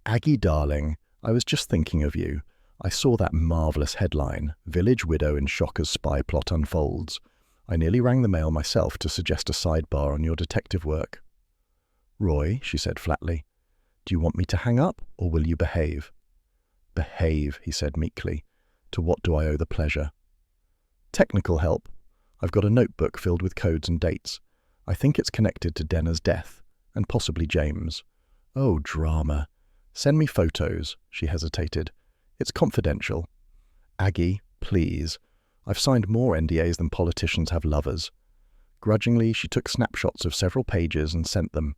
"Aggie, darling, I was just thinking of you. I saw that marvellous headline, 'Village Widow in Shocker's Spy Plot Unfolds.' I nearly rang the Mail myself to suggest a sidebar on your detective work." "Roy," she said flatly, "do you want me to hang up, or will you behave?" "Behave," he said meekly. "To what do I owe the pleasure?" "Technical help. I've got a notebook filled with codes and dates. I think it's connected to Denner's death, and possibly James." "Oh, drama. Send me photos," she hesitated. "It's confidential." "Aggie, please. I've signed more NDAs than politicians have lovers." Grudgingly, she took snapshots of several pages and sent them.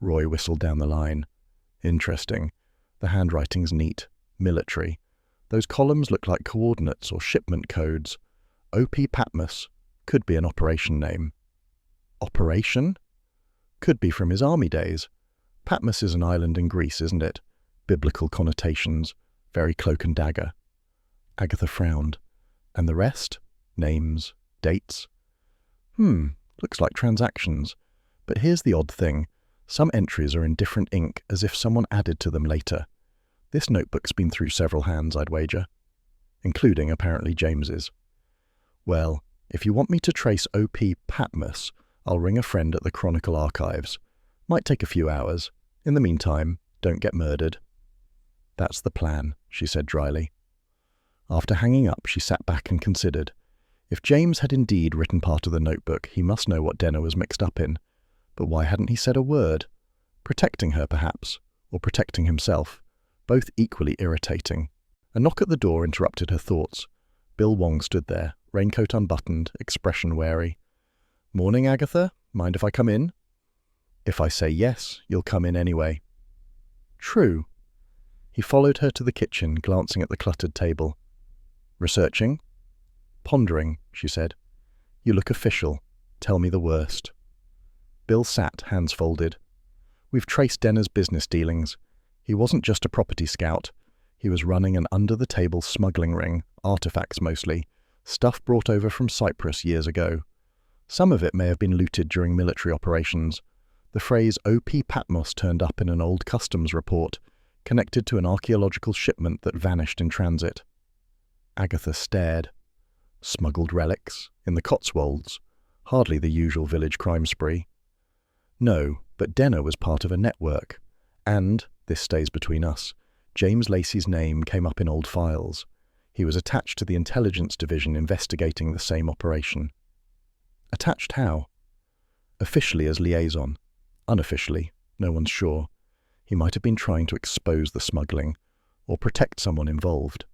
Roy whistled down the line. "Interesting. The handwriting's neat. Military. Those columns look like coordinates or shipment codes. O.P. Patmos. Could be an operation name." "Operation?" "Could be from his army days. Patmos is an island in Greece, isn't it? Biblical connotations. Very cloak and dagger." Agatha frowned. "And the rest? Names, dates?" Looks like transactions. But here's the odd thing. Some entries are in different ink, as if someone added to them later. This notebook's been through several hands, I'd wager. Including, apparently, James's. "Well, if you want me to trace O.P. Patmos, I'll ring a friend at the Chronicle Archives. Might take a few hours. In the meantime, don't get murdered." "That's the plan," she said dryly. After hanging up, she sat back and considered. If James had indeed written part of the notebook, he must know what Denner was mixed up in. But why hadn't he said a word? Protecting her, perhaps, or protecting himself. Both equally irritating. A knock at the door interrupted her thoughts. Bill Wong stood there, raincoat unbuttoned, expression wary. "Morning, Agatha. Mind if I come in?" "If I say yes, you'll come in anyway." "True." He followed her to the kitchen, glancing at the cluttered table. "Researching?" "Pondering," she said. "You look official. Tell me the worst." Bill sat, hands folded. "We've traced Denner's business dealings. He wasn't just a property scout. He was running an under-the-table smuggling ring, artifacts mostly, stuff brought over from Cyprus years ago. Some of it may have been looted during military operations. The phrase O.P. Patmos turned up in an old customs report, connected to an archaeological shipment that vanished in transit." Agatha stared. Smuggled relics? In the Cotswolds? Hardly the usual village crime spree. "No, but Denner was part of a network. And, this stays between us, James Lacey's name came up in old files. He was attached to the intelligence division investigating the same operation." "Attached how?" "Officially as liaison. Unofficially, no one's sure. He might have been trying to expose the smuggling, or protect someone involved."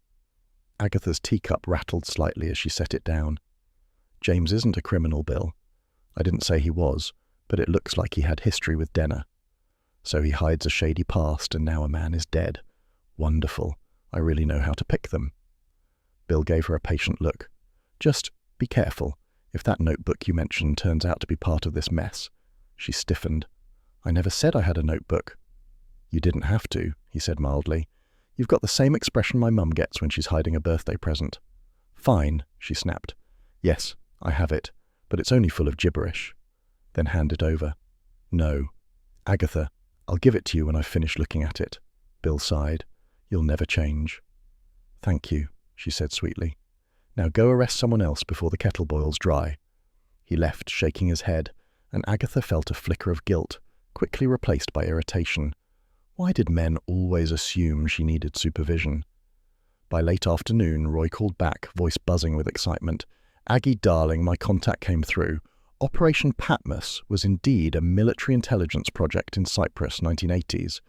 Agatha's teacup rattled slightly as she set it down. James isn't a criminal, Bill. I didn't say he was, but it looks like he had history with Denner. So he hides a shady past, and now a man is dead. Wonderful. I really know how to pick them. Bill gave her a patient look. Just be careful. If that notebook you mentioned turns out to be part of this mess. She stiffened. I never said I had a notebook. You didn't have to, he said mildly. You've got the same expression my mum gets when she's hiding a birthday present. Fine, she snapped. Yes, I have it, but it's only full of gibberish. Then hand it over. No. Agatha, I'll give it to you when I've finished looking at it. Bill sighed. You'll never change. Thank you, she said sweetly. Now go arrest someone else before the kettle boils dry. He left, shaking his head, and Agatha felt a flicker of guilt, quickly replaced by irritation. Why did men always assume she needed supervision? By late afternoon, Roy called back, voice buzzing with excitement. Aggie darling, my contact came through. Operation Patmos was indeed a military intelligence project in Cyprus, 1980s.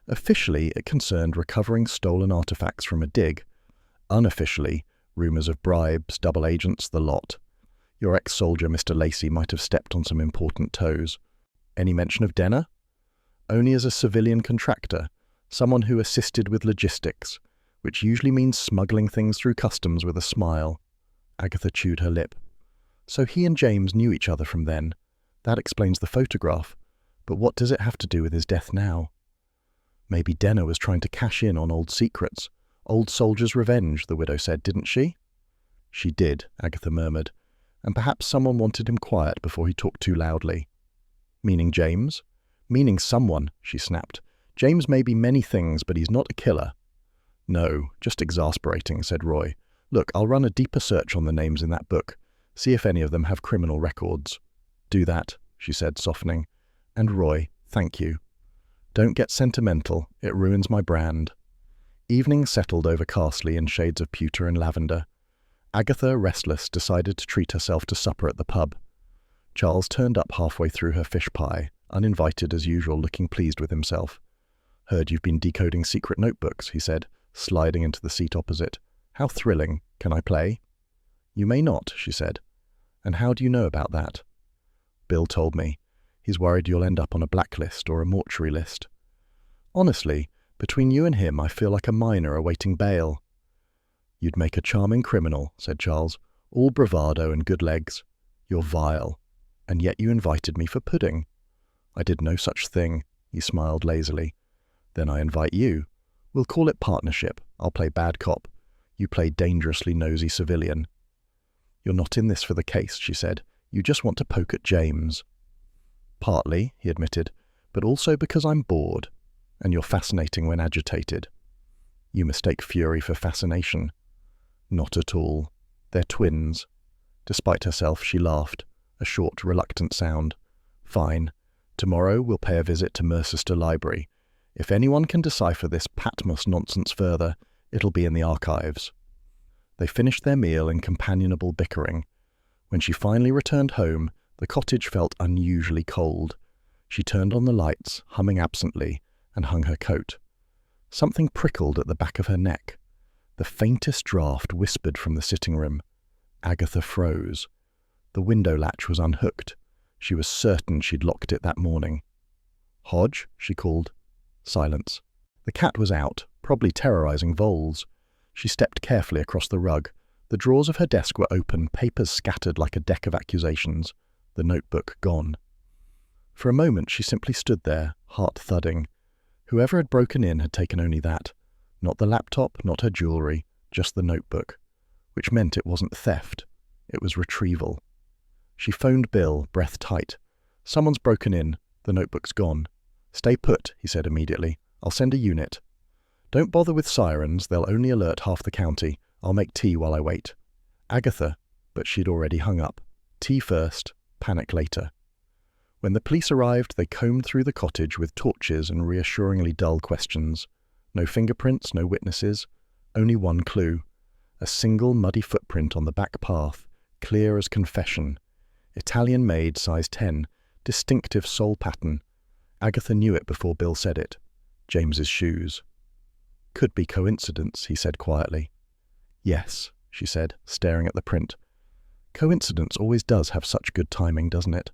Officially, it concerned recovering stolen artifacts from a dig. Unofficially, rumours of bribes, double agents, the lot. Your ex-soldier, Mr. Lacey, might have stepped on some important toes. Any mention of Denner? Only as a civilian contractor, someone who assisted with logistics, which usually means smuggling things through customs with a smile. Agatha chewed her lip. So he and James knew each other from then. That explains the photograph. But what does it have to do with his death now? Maybe Denner was trying to cash in on old secrets. Old soldier's revenge, the widow said, didn't she? She did, Agatha murmured. And perhaps someone wanted him quiet before he talked too loudly. Meaning James? Meaning someone, she snapped. James may be many things, but he's not a killer. No, just exasperating, said Roy. Look, I'll run a deeper search on the names in that book. See if any of them have criminal records. Do that, she said, softening. And Roy, thank you. Don't get sentimental, it ruins my brand. Evening settled over Carsley in shades of pewter and lavender. Agatha, restless, decided to treat herself to supper at the pub. Charles turned up halfway through her fish pie, uninvited as usual, looking pleased with himself. Heard you've been decoding secret notebooks, he said, sliding into the seat opposite. How thrilling. Can I play? You may not, she said. And how do you know about that? Bill told me. He's worried you'll end up on a blacklist or a mortuary list. Honestly, between you and him, I feel like a minor awaiting bail. You'd make a charming criminal, said Charles, all bravado and good legs. You're vile. And yet you invited me for pudding. I did no such thing, he smiled lazily. Then I invite you. We'll call it partnership. I'll play bad cop. You play dangerously nosy civilian. You're not in this for the case, she said. You just want to poke at James. Partly, he admitted, but also because I'm bored, and you're fascinating when agitated. You mistake fury for fascination. Not at all. They're twins. Despite herself, she laughed, a short, reluctant sound. Fine. Tomorrow we'll pay a visit to Mercester Library. If anyone can decipher this Patmos nonsense further, it'll be in the archives. They finished their meal in companionable bickering. When she finally returned home, the cottage felt unusually cold. She turned on the lights, humming absently, and hung her coat. Something prickled at the back of her neck. The faintest draught whispered from the sitting room. Agatha froze. The window latch was unhooked. She was certain she'd locked it that morning. Hodge, she called. Silence. The cat was out, probably terrorizing voles. She stepped carefully across the rug. The drawers of her desk were open, papers scattered like a deck of accusations. The notebook gone. For a moment she simply stood there, heart thudding. Whoever had broken in had taken only that. Not the laptop, not her jewellery, just the notebook. Which meant it wasn't theft. It was retrieval. She phoned Bill, breath tight. Someone's broken in. The notebook's gone. Stay put, he said immediately. I'll send a unit. Don't bother with sirens. They'll only alert half the county. I'll make tea while I wait. Agatha, but she'd already hung up. Tea first, panic later. When the police arrived, they combed through the cottage with torches and reassuringly dull questions. No fingerprints, no witnesses. Only one clue. A single muddy footprint on the back path, clear as confession. Italian-made, size 10, distinctive sole pattern. Agatha knew it before Bill said it. James's shoes. Could be coincidence, he said quietly. Yes, she said, staring at the print. Coincidence always does have such good timing, doesn't it?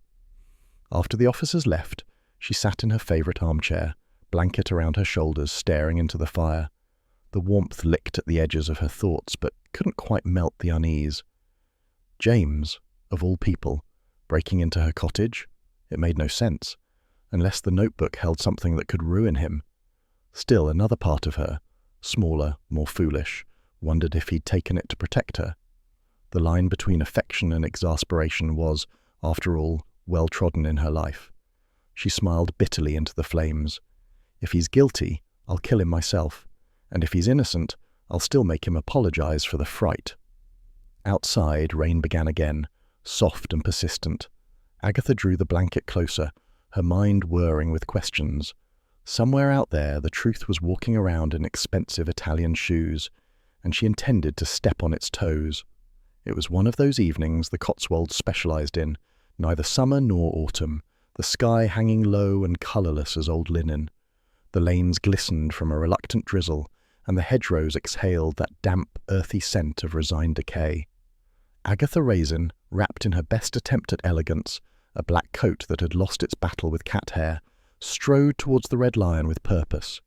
After the officers left, she sat in her favourite armchair, blanket around her shoulders, staring into the fire. The warmth licked at the edges of her thoughts, but couldn't quite melt the unease. James, of all people, breaking into her cottage? It made no sense, unless the notebook held something that could ruin him. Still, another part of her, smaller, more foolish, wondered if he'd taken it to protect her. The line between affection and exasperation was, after all, well trodden in her life. She smiled bitterly into the flames. If he's guilty, I'll kill him myself, and if he's innocent, I'll still make him apologize for the fright. Outside, rain began again, soft and persistent. Agatha drew the blanket closer, her mind whirring with questions. Somewhere out there, the truth was walking around in expensive Italian shoes, and she intended to step on its toes. It was one of those evenings the Cotswolds specialized in, neither summer nor autumn, the sky hanging low and colourless as old linen. The lanes glistened from a reluctant drizzle, and the hedgerows exhaled that damp, earthy scent of resigned decay. Agatha Raisin, wrapped in her best attempt at elegance, a black coat that had lost its battle with cat hair, strode towards the Red Lion with purpose.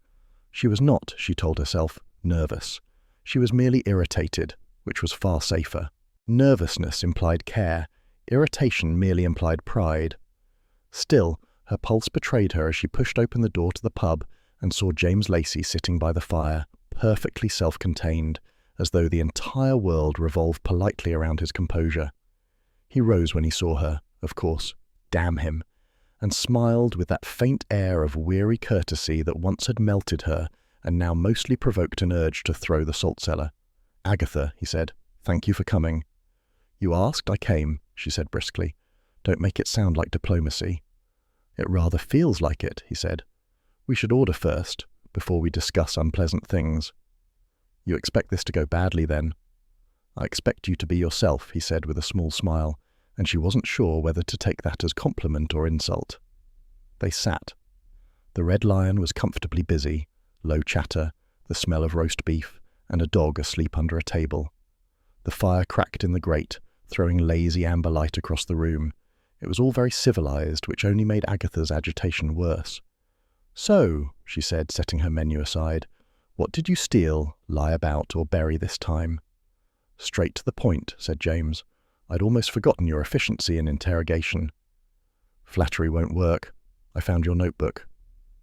She was not, she told herself, nervous. She was merely irritated, which was far safer. Nervousness implied care, irritation merely implied pride. Still, her pulse betrayed her as she pushed open the door to the pub and saw James Lacey sitting by the fire, perfectly self-contained, as though the entire world revolved politely around his composure. He rose when he saw her, of course, damn him, and smiled with that faint air of weary courtesy that once had melted her and now mostly provoked an urge to throw the salt cellar. "Agatha," he said, "thank you for coming." "You asked, I came," she said briskly. "Don't make it sound like diplomacy." "It rather feels like it," he said. "We should order first, before we discuss unpleasant things." "You expect this to go badly, then?" "I expect you to be yourself," he said with a small smile, and she wasn't sure whether to take that as compliment or insult. They sat. The Red Lion was comfortably busy, low chatter, the smell of roast beef, and a dog asleep under a table. The fire cracked in the grate, throwing lazy amber light across the room. It was all very civilized, which only made Agatha's agitation worse. "So," she said, setting her menu aside, "what did you steal, lie about, or bury this time?" "Straight to the point," said James. "I'd almost forgotten your efficiency in interrogation." "Flattery won't work. I found your notebook."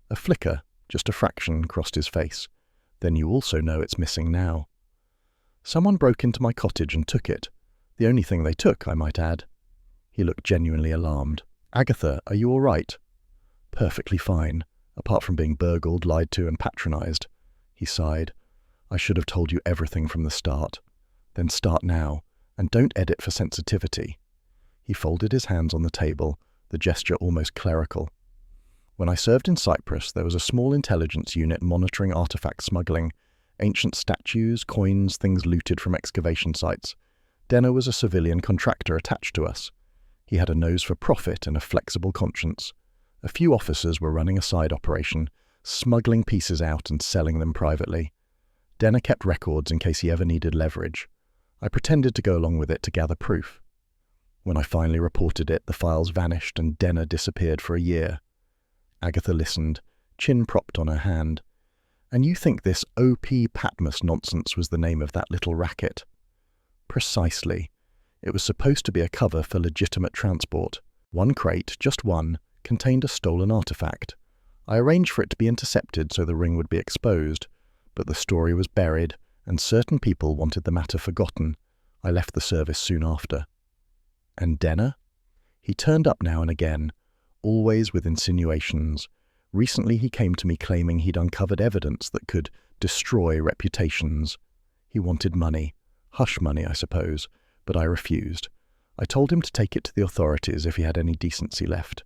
A flicker, just a fraction, crossed his face. "Then you also know it's missing now." "Someone broke into my cottage and took it. The only thing they took, I might add." He looked genuinely alarmed. "Agatha, are you all right?" "Perfectly fine, apart from being burgled, lied to, and patronized." He sighed. "I should have told you everything from the start." "Then start now, and don't edit for sensitivity." He folded his hands on the table, the gesture almost clerical. "When I served in Cyprus, there was a small intelligence unit monitoring artifact smuggling, ancient statues, coins, things looted from excavation sites. Denner was a civilian contractor attached to us. He had a nose for profit and a flexible conscience. A few officers were running a side operation, smuggling pieces out and selling them privately. Denner kept records in case he ever needed leverage. I pretended to go along with it to gather proof. When I finally reported it, the files vanished and Denner disappeared for a year." Agatha listened, chin propped on her hand. "And you think this O.P. Patmos nonsense was the name of that little racket?" "Precisely. It was supposed to be a cover for legitimate transport. One crate, just one, contained a stolen artifact. I arranged for it to be intercepted so the ring would be exposed, but the story was buried, and certain people wanted the matter forgotten. I left the service soon after." "And Denner?" "He turned up now and again, always with insinuations. Recently he came to me claiming he'd uncovered evidence that could destroy reputations. He wanted money. Hush money, I suppose, but I refused. I told him to take it to the authorities if he had any decency left.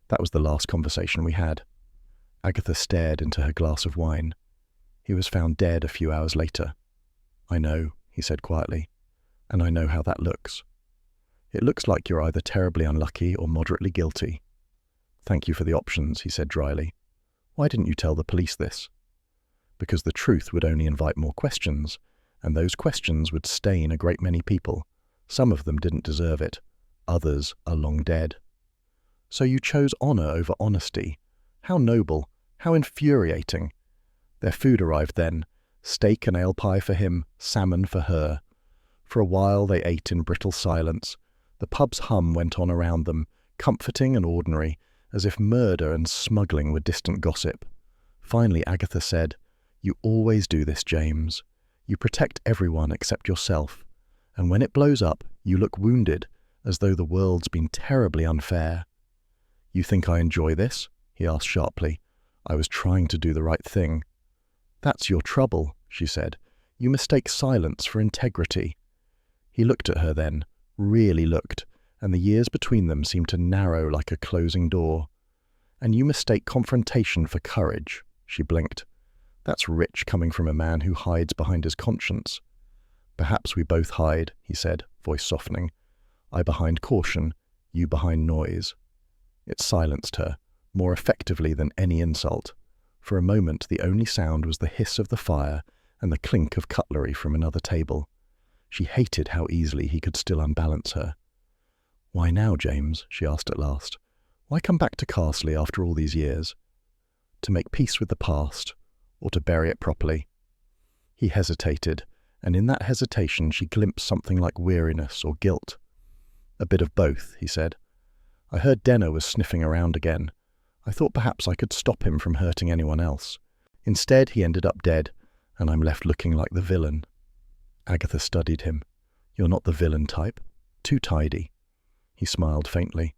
That was the last conversation we had." Agatha stared into her glass of wine. "He was found dead a few hours later." "I know," he said quietly, "and I know how that looks. It looks like you're either terribly unlucky or moderately guilty." "Thank you for the options," he said dryly. "Why didn't you tell the police this?" "Because the truth would only invite more questions, and those questions would stain a great many people. Some of them didn't deserve it. Others are long dead. So you chose honor over honesty. How noble, how infuriating. Their food arrived then, steak and ale pie for him, salmon for her. For a while they ate in brittle silence. The pub's hum went on around them, comforting and ordinary, as if murder and smuggling were distant gossip. Finally Agatha said, "You always do this, James. You protect everyone except yourself. And when it blows up, you look wounded, as though the world's been terribly unfair." "You think I enjoy this?" he asked sharply. "I was trying to do the right thing." "That's your trouble," she said. "You mistake silence for integrity." He looked at her then, really looked, and the years between them seemed to narrow like a closing door. "And you mistake confrontation for courage," she blinked. "That's rich coming from a man who hides behind his conscience." "Perhaps we both hide," he said, voice softening. "I behind caution, you behind noise." It silenced her, more effectively than any insult. For a moment the only sound was the hiss of the fire and the clink of cutlery from another table. She hated how easily he could still unbalance her. "Why now, James?" she asked at last. "Why come back to Carsley after all these years? To make peace with the past, or to bury it properly?" He hesitated, and in that hesitation she glimpsed something like weariness or guilt. "A bit of both," he said. "I heard Denner was sniffing around again. I thought perhaps I could stop him from hurting anyone else. Instead, he ended up dead, and I'm left looking like the villain." Agatha studied him. "You're not the villain type. Too tidy." He smiled faintly.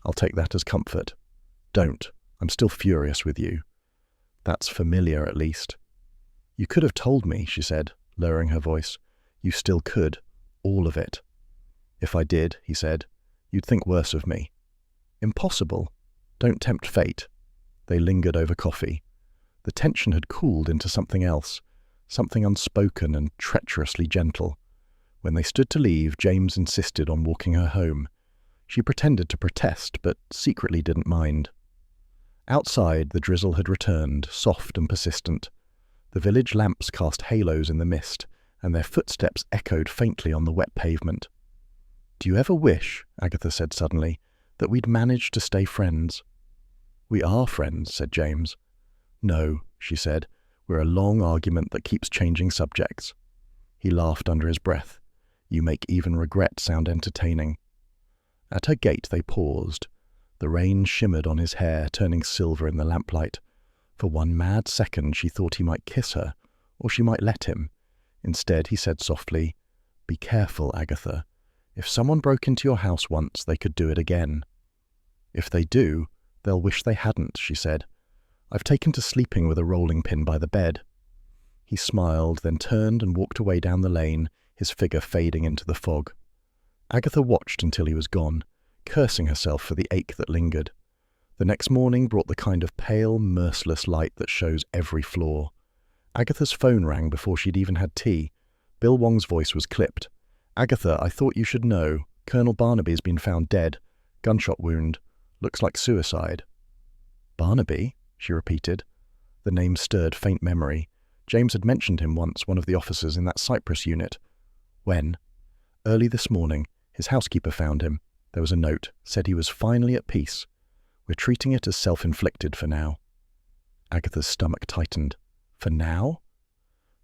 "I'll take that as comfort." "Don't. I'm still furious with you." "That's familiar, at least." "You could have told me," she said, lowering her voice. "You still could. All of it." "If I did," he said, "you'd think worse of me." "Impossible. Don't tempt fate." They lingered over coffee. The tension had cooled into something else, something unspoken and treacherously gentle. When they stood to leave, James insisted on walking her home. She pretended to protest, but secretly didn't mind. Outside, the drizzle had returned, soft and persistent. The village lamps cast halos in the mist, and their footsteps echoed faintly on the wet pavement. "Do you ever wish," Agatha said suddenly, "that we'd managed to stay friends?" "We are friends," said James. "No," she said. "We're a long argument that keeps changing subjects." He laughed under his breath. "You make even regret sound entertaining." At her gate they paused. The rain shimmered on his hair, turning silver in the lamplight. For one mad second she thought he might kiss her, or she might let him. Instead he said softly, "Be careful, Agatha. If someone broke into your house once, they could do it again." "If they do, they'll wish they hadn't," she said. "I've taken to sleeping with a rolling pin by the bed." He smiled, then turned and walked away down the lane, his figure fading into the fog. Agatha watched until he was gone, cursing herself for the ache that lingered. The next morning brought the kind of pale, merciless light that shows every flaw. Agatha's phone rang before she'd even had tea. Bill Wong's voice was clipped. "Agatha, I thought you should know. Colonel Barnaby's been found dead. Gunshot wound. Looks like suicide." "Barnaby?" she repeated. The name stirred faint memory. James had mentioned him once, one of the officers in that Cyprus unit. "When?" "Early this morning. His housekeeper found him. There was a note, said he was finally at peace. We're treating it as self-inflicted for now." Agatha's stomach tightened. "For now?"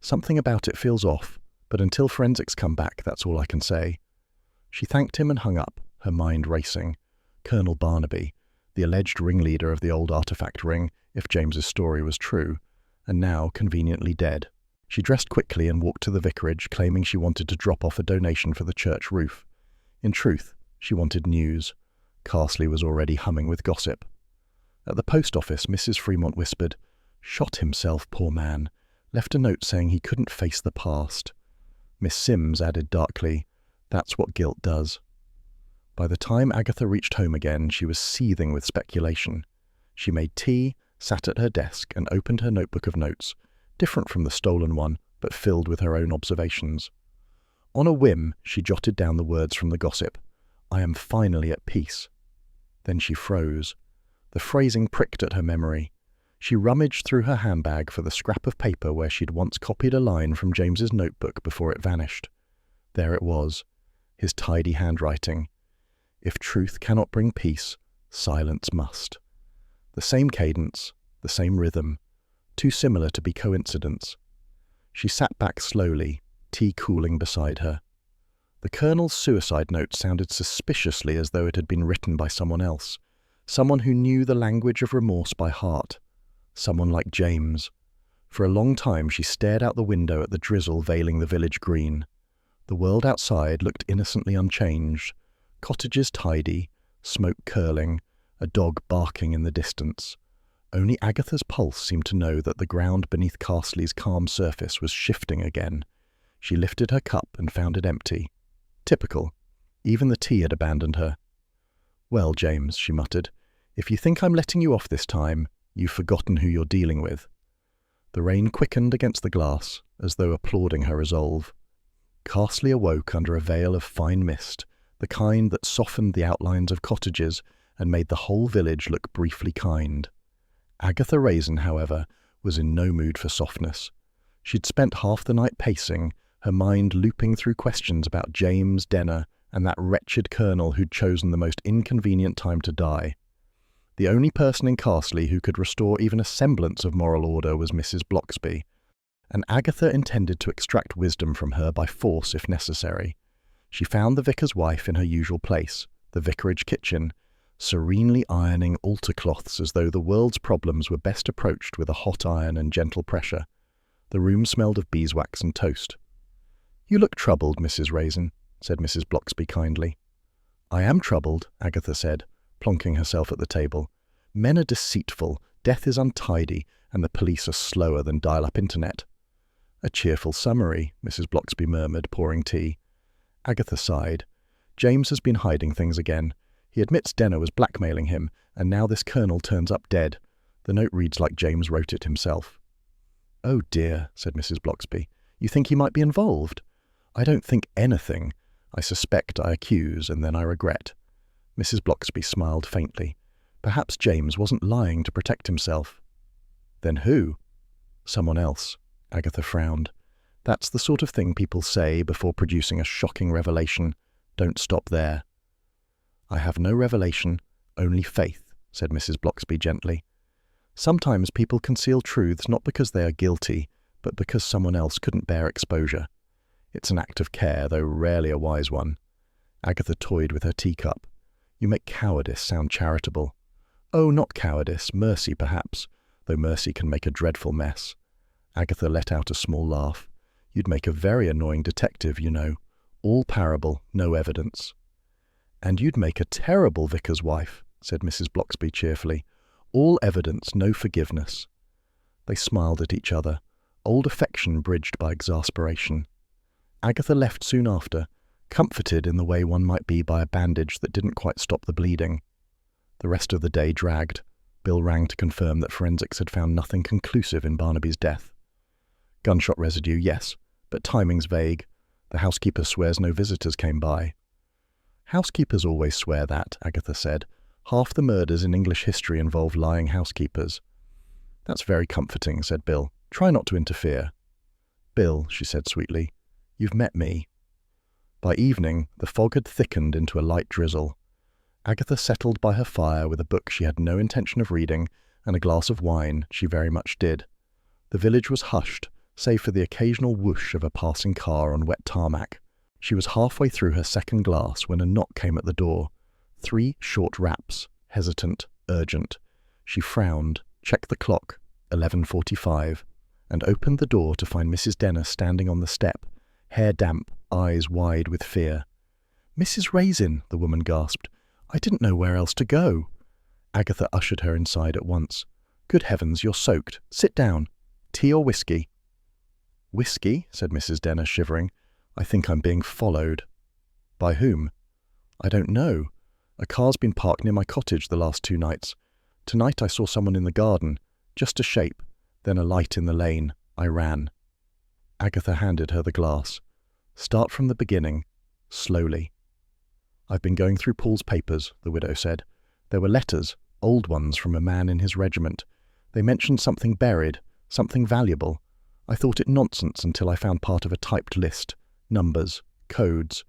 "Something about it feels off, but until forensics come back, that's all I can say." She thanked him and hung up, her mind racing. Colonel Barnaby, the alleged ringleader of the old artifact ring, if James's story was true, and now conveniently dead. She dressed quickly and walked to the vicarage, claiming she wanted to drop off a donation for the church roof. In truth, she wanted news. Carsley was already humming with gossip. At the post office, Mrs. Fremont whispered, "Shot himself, poor man. Left a note saying he couldn't face the past." Miss Sims added darkly, "That's what guilt does." By the time Agatha reached home again, she was seething with speculation. She made tea, sat at her desk, and opened her notebook of notes, different from the stolen one, but filled with her own observations. On a whim, she jotted down the words from the gossip. "I am finally at peace." Then she froze. The phrasing pricked at her memory. She rummaged through her handbag for the scrap of paper where she'd once copied a line from James's notebook before it vanished. There it was, his tidy handwriting. If truth cannot bring peace, silence must. The same cadence, the same rhythm, too similar to be coincidence. She sat back slowly, tea cooling beside her. The Colonel's suicide note sounded suspiciously as though it had been written by someone else, someone who knew the language of remorse by heart, someone like James. For a long time she stared out the window at the drizzle veiling the village green. The world outside looked innocently unchanged, cottages tidy, smoke curling, a dog barking in the distance. Only Agatha's pulse seemed to know that the ground beneath Carsley's calm surface was shifting again. She lifted her cup and found it empty. Typical. Even the tea had abandoned her. "Well, James," she muttered, "if you think I'm letting you off this time, you've forgotten who you're dealing with." The rain quickened against the glass, as though applauding her resolve. Carsley awoke under a veil of fine mist, the kind that softened the outlines of cottages and made the whole village look briefly kind. Agatha Raisin, however, was in no mood for softness. She'd spent half the night pacing, her mind looping through questions about James, Denner, and that wretched colonel who'd chosen the most inconvenient time to die. The only person in Carsley who could restore even a semblance of moral order was Mrs. Bloxby, and Agatha intended to extract wisdom from her by force if necessary. She found the vicar's wife in her usual place, the vicarage kitchen, serenely ironing altar cloths as though the world's problems were best approached with a hot iron and gentle pressure. The room smelled of beeswax and toast. "You look troubled, Mrs. Raisin," said Mrs. Bloxby kindly. "I am troubled," Agatha said, plonking herself at the table. "Men are deceitful, death is untidy, and the police are slower than dial-up internet." "A cheerful summary," Mrs. Bloxby murmured, pouring tea. Agatha sighed. "James has been hiding things again. He admits Denner was blackmailing him, and now this colonel turns up dead. The note reads like James wrote it himself." "Oh dear," said Mrs. Bloxby. "You think he might be involved?" "I don't think anything. I suspect, I accuse, and then I regret." Mrs. Bloxby smiled faintly. Perhaps James wasn't lying to protect himself. "Then who?" "Someone else." Agatha frowned. "That's the sort of thing people say before producing a shocking revelation. Don't stop there." "I have no revelation, only faith," said Mrs. Bloxby gently. "Sometimes people conceal truths not because they are guilty, but because someone else couldn't bear exposure. It's an act of care, though rarely a wise one." Agatha toyed with her teacup. "You make cowardice sound charitable." "Oh, not cowardice, mercy perhaps, though mercy can make a dreadful mess." Agatha let out a small laugh. "You'd make a very annoying detective, you know. All parable, no evidence." "And you'd make a terrible vicar's wife," said Mrs. Bloxby cheerfully. "All evidence, no forgiveness." They smiled at each other, old affection bridged by exasperation. Agatha left soon after, comforted in the way one might be by a bandage that didn't quite stop the bleeding. The rest of the day dragged. Bill rang to confirm that forensics had found nothing conclusive in Barnaby's death. "Gunshot residue, yes, but timing's vague. The housekeeper swears no visitors came by." "Housekeepers always swear that," Agatha said. "Half the murders in English history involve lying housekeepers." "That's very comforting," said Bill. "Try not to interfere." "Bill," she said sweetly, "you've met me." By evening, the fog had thickened into a light drizzle. Agatha settled by her fire with a book she had no intention of reading and a glass of wine she very much did. The village was hushed, save for the occasional whoosh of a passing car on wet tarmac. She was halfway through her second glass when a knock came at the door. 3 short raps, hesitant, urgent. She frowned, checked the clock, 11:45, and opened the door to find Mrs. Denner standing on the step, hair damp, eyes wide with fear. "Mrs. Raisin," the woman gasped. "I didn't know where else to go." Agatha ushered her inside at once. "Good heavens, you're soaked. Sit down. Tea or whiskey?" "Whiskey?" said Mrs. Denner, shivering. "I think I'm being followed." "By whom?" "I don't know. A car's been parked near my cottage the last 2 nights. Tonight I saw someone in the garden, just a shape, then a light in the lane. I ran." Agatha handed her the glass. "Start from the beginning, slowly." "I've been going through Paul's papers," the widow said. "There were letters, old ones from a man in his regiment. They mentioned something buried, something valuable. I thought it nonsense until I found part of a typed list, numbers, codes.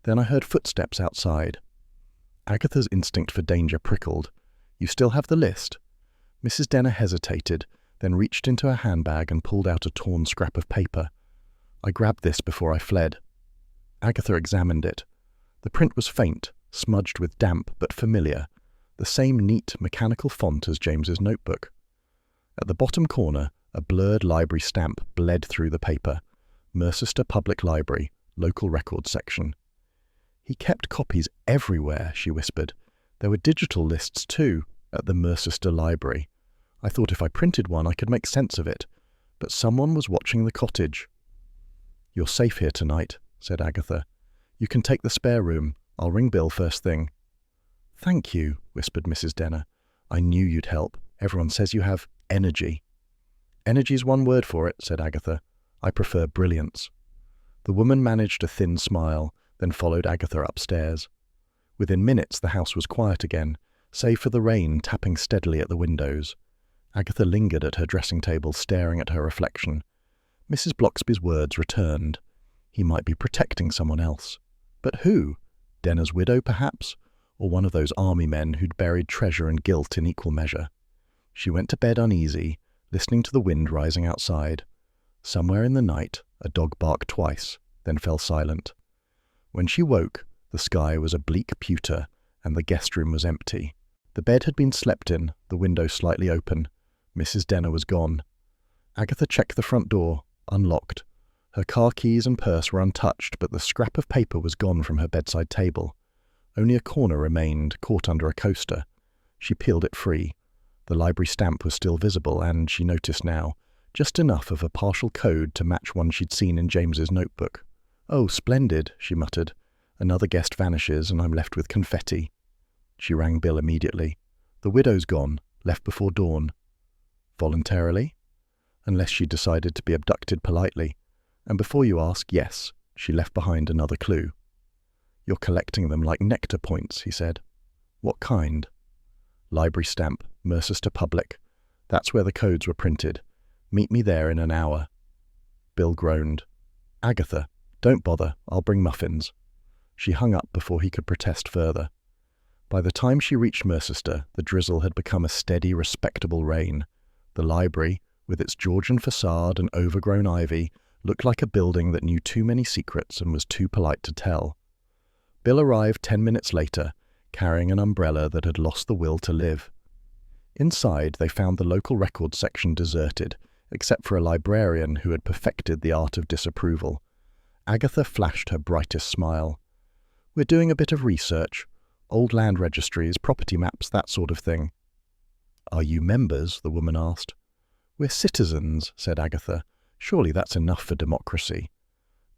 Then I heard footsteps outside. Agatha's instinct for danger prickled. You still have the list? Mrs. Denner hesitated, then reached into her handbag and pulled out a torn scrap of paper. I grabbed this before I fled. Agatha examined it. The print was faint, smudged with damp but familiar, the same neat, mechanical font as James's notebook. At the bottom corner, a blurred library stamp bled through the paper. Mercester Public Library, Local Records Section. He kept copies everywhere, she whispered. There were digital lists too, at the Mercester Library. I thought if I printed one I could make sense of it, but someone was watching the cottage. You're safe here tonight, said Agatha. You can take the spare room. I'll ring Bill first thing. Thank you, whispered Mrs. Denner. I knew you'd help. Everyone says you have energy. Energy's one word for it, said Agatha. I prefer brilliance. The woman managed a thin smile, then followed Agatha upstairs. Within minutes the house was quiet again, save for the rain tapping steadily at the windows. Agatha lingered at her dressing table, staring at her reflection. Mrs. Bloxby's words returned. He might be protecting someone else. But who? Denner's widow, perhaps? Or one of those army men who'd buried treasure and guilt in equal measure? She went to bed uneasy, listening to the wind rising outside. Somewhere in the night, a dog barked twice, then fell silent. When she woke, the sky was a bleak pewter, and the guest room was empty. The bed had been slept in, the window slightly open. Mrs. Denner was gone. Agatha checked the front door, unlocked. Her car keys and purse were untouched, but the scrap of paper was gone from her bedside table. Only a corner remained, caught under a coaster. She peeled it free. The library stamp was still visible, and, she noticed now, just enough of a partial code to match one she'd seen in James's notebook. Oh, splendid, she muttered. Another guest vanishes, and I'm left with confetti. She rang Bill immediately. The widow's gone, left before dawn. Voluntarily? Unless she decided to be abducted politely. And before you ask, yes, she left behind another clue. You're collecting them like nectar points, he said. What kind? Library stamp, Mercester Public. That's where the codes were printed. Meet me there in an hour. Bill groaned. Agatha, don't bother, I'll bring muffins. She hung up before he could protest further. By the time she reached Mercester, the drizzle had become a steady, respectable rain. The library, with its Georgian facade and overgrown ivy, looked like a building that knew too many secrets and was too polite to tell. Bill arrived 10 minutes later, carrying an umbrella that had lost the will to live. Inside, they found the local records section deserted, except for a librarian who had perfected the art of disapproval. Agatha flashed her brightest smile. We're doing a bit of research. Old land registries, property maps, that sort of thing. Are you members? The woman asked. We're citizens, said Agatha. Surely that's enough for democracy.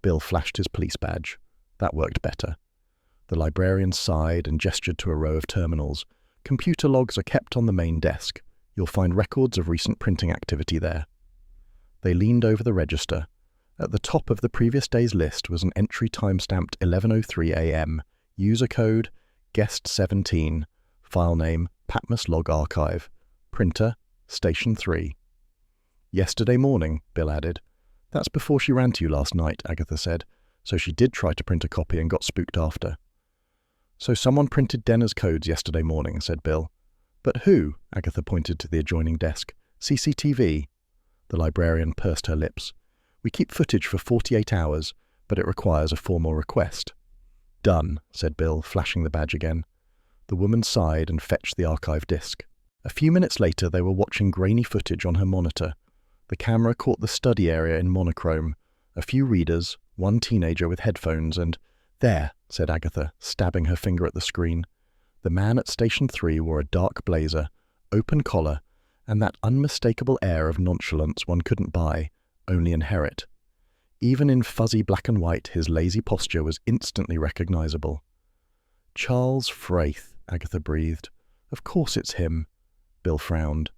Bill flashed his police badge. That worked better. The librarian sighed and gestured to a row of terminals. Computer logs are kept on the main desk. You'll find records of recent printing activity there. They leaned over the register. At the top of the previous day's list was an entry time-stamped 11:03 a.m., user code, guest 17, file name, Patmos Log Archive, printer, Station 3. Yesterday morning, Bill added. That's before she ran to you last night, Agatha said, so she did try to print a copy and got spooked after. So someone printed Denner's codes yesterday morning, said Bill. But who? Agatha pointed to the adjoining desk. CCTV. The librarian pursed her lips. We keep footage for 48 hours, but it requires a formal request. Done, said Bill, flashing the badge again. The woman sighed and fetched the archive disc. A few minutes later they were watching grainy footage on her monitor. The camera caught the study area in monochrome, a few readers, one teenager with headphones, and there, said Agatha, stabbing her finger at the screen. The man at Station 3 wore a dark blazer, open collar, and that unmistakable air of nonchalance one couldn't buy, only inherit. Even in fuzzy black and white, his lazy posture was instantly recognizable. Charles Fraith, Agatha breathed. Of course it's him. Bill frowned.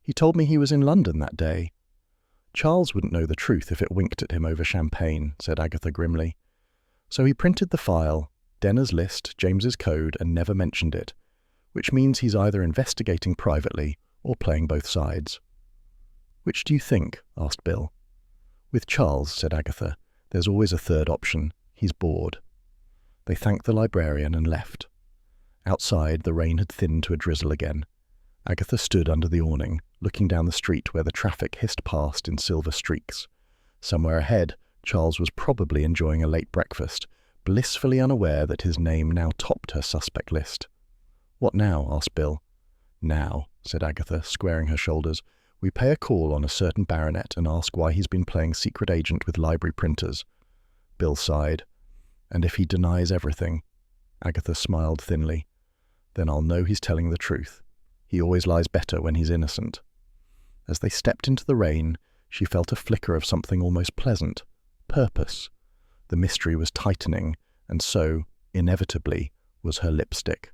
He told me he was in London that day. Charles wouldn't know the truth if it winked at him over champagne, said Agatha grimly. So he printed the file, Denner's list, James's code, and never mentioned it, which means he's either investigating privately or playing both sides. "Which do you think?" asked Bill. "With Charles," said Agatha, "there's always a third option. He's bored." They thanked the librarian and left. Outside, the rain had thinned to a drizzle again. Agatha stood under the awning, looking down the street where the traffic hissed past in silver streaks. Somewhere ahead, Charles was probably enjoying a late breakfast, blissfully unaware that his name now topped her suspect list. "What now?" asked Bill. "Now," said Agatha, squaring her shoulders, "we pay a call on a certain baronet and ask why he's been playing secret agent with library printers." Bill sighed. "And if he denies everything?" Agatha smiled thinly. "Then I'll know he's telling the truth. He always lies better when he's innocent." As they stepped into the rain, she felt a flicker of something almost pleasant. Purpose. The mystery was tightening, and so, inevitably, was her lipstick.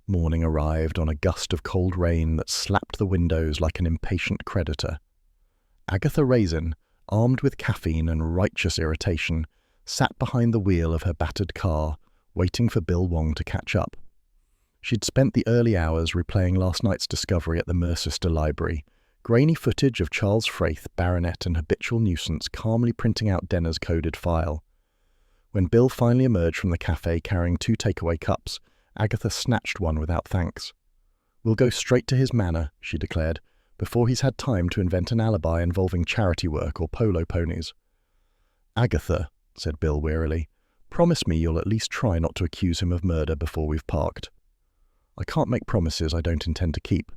Morning arrived on a gust of cold rain that slapped the windows like an impatient creditor. Agatha Raisin, armed with caffeine and righteous irritation, sat behind the wheel of her battered car, waiting for Bill Wong to catch up. She'd spent the early hours replaying last night's discovery at the Mercester Library, grainy footage of Charles Fraith, baronet and habitual nuisance, calmly printing out Denner's coded file. When Bill finally emerged from the cafe carrying 2 takeaway cups, Agatha snatched one without thanks. "We'll go straight to his manor," she declared, "before he's had time to invent an alibi involving charity work or polo ponies." "Agatha," said Bill wearily, "promise me you'll at least try not to accuse him of murder before we've parked." "I can't make promises I don't intend to keep."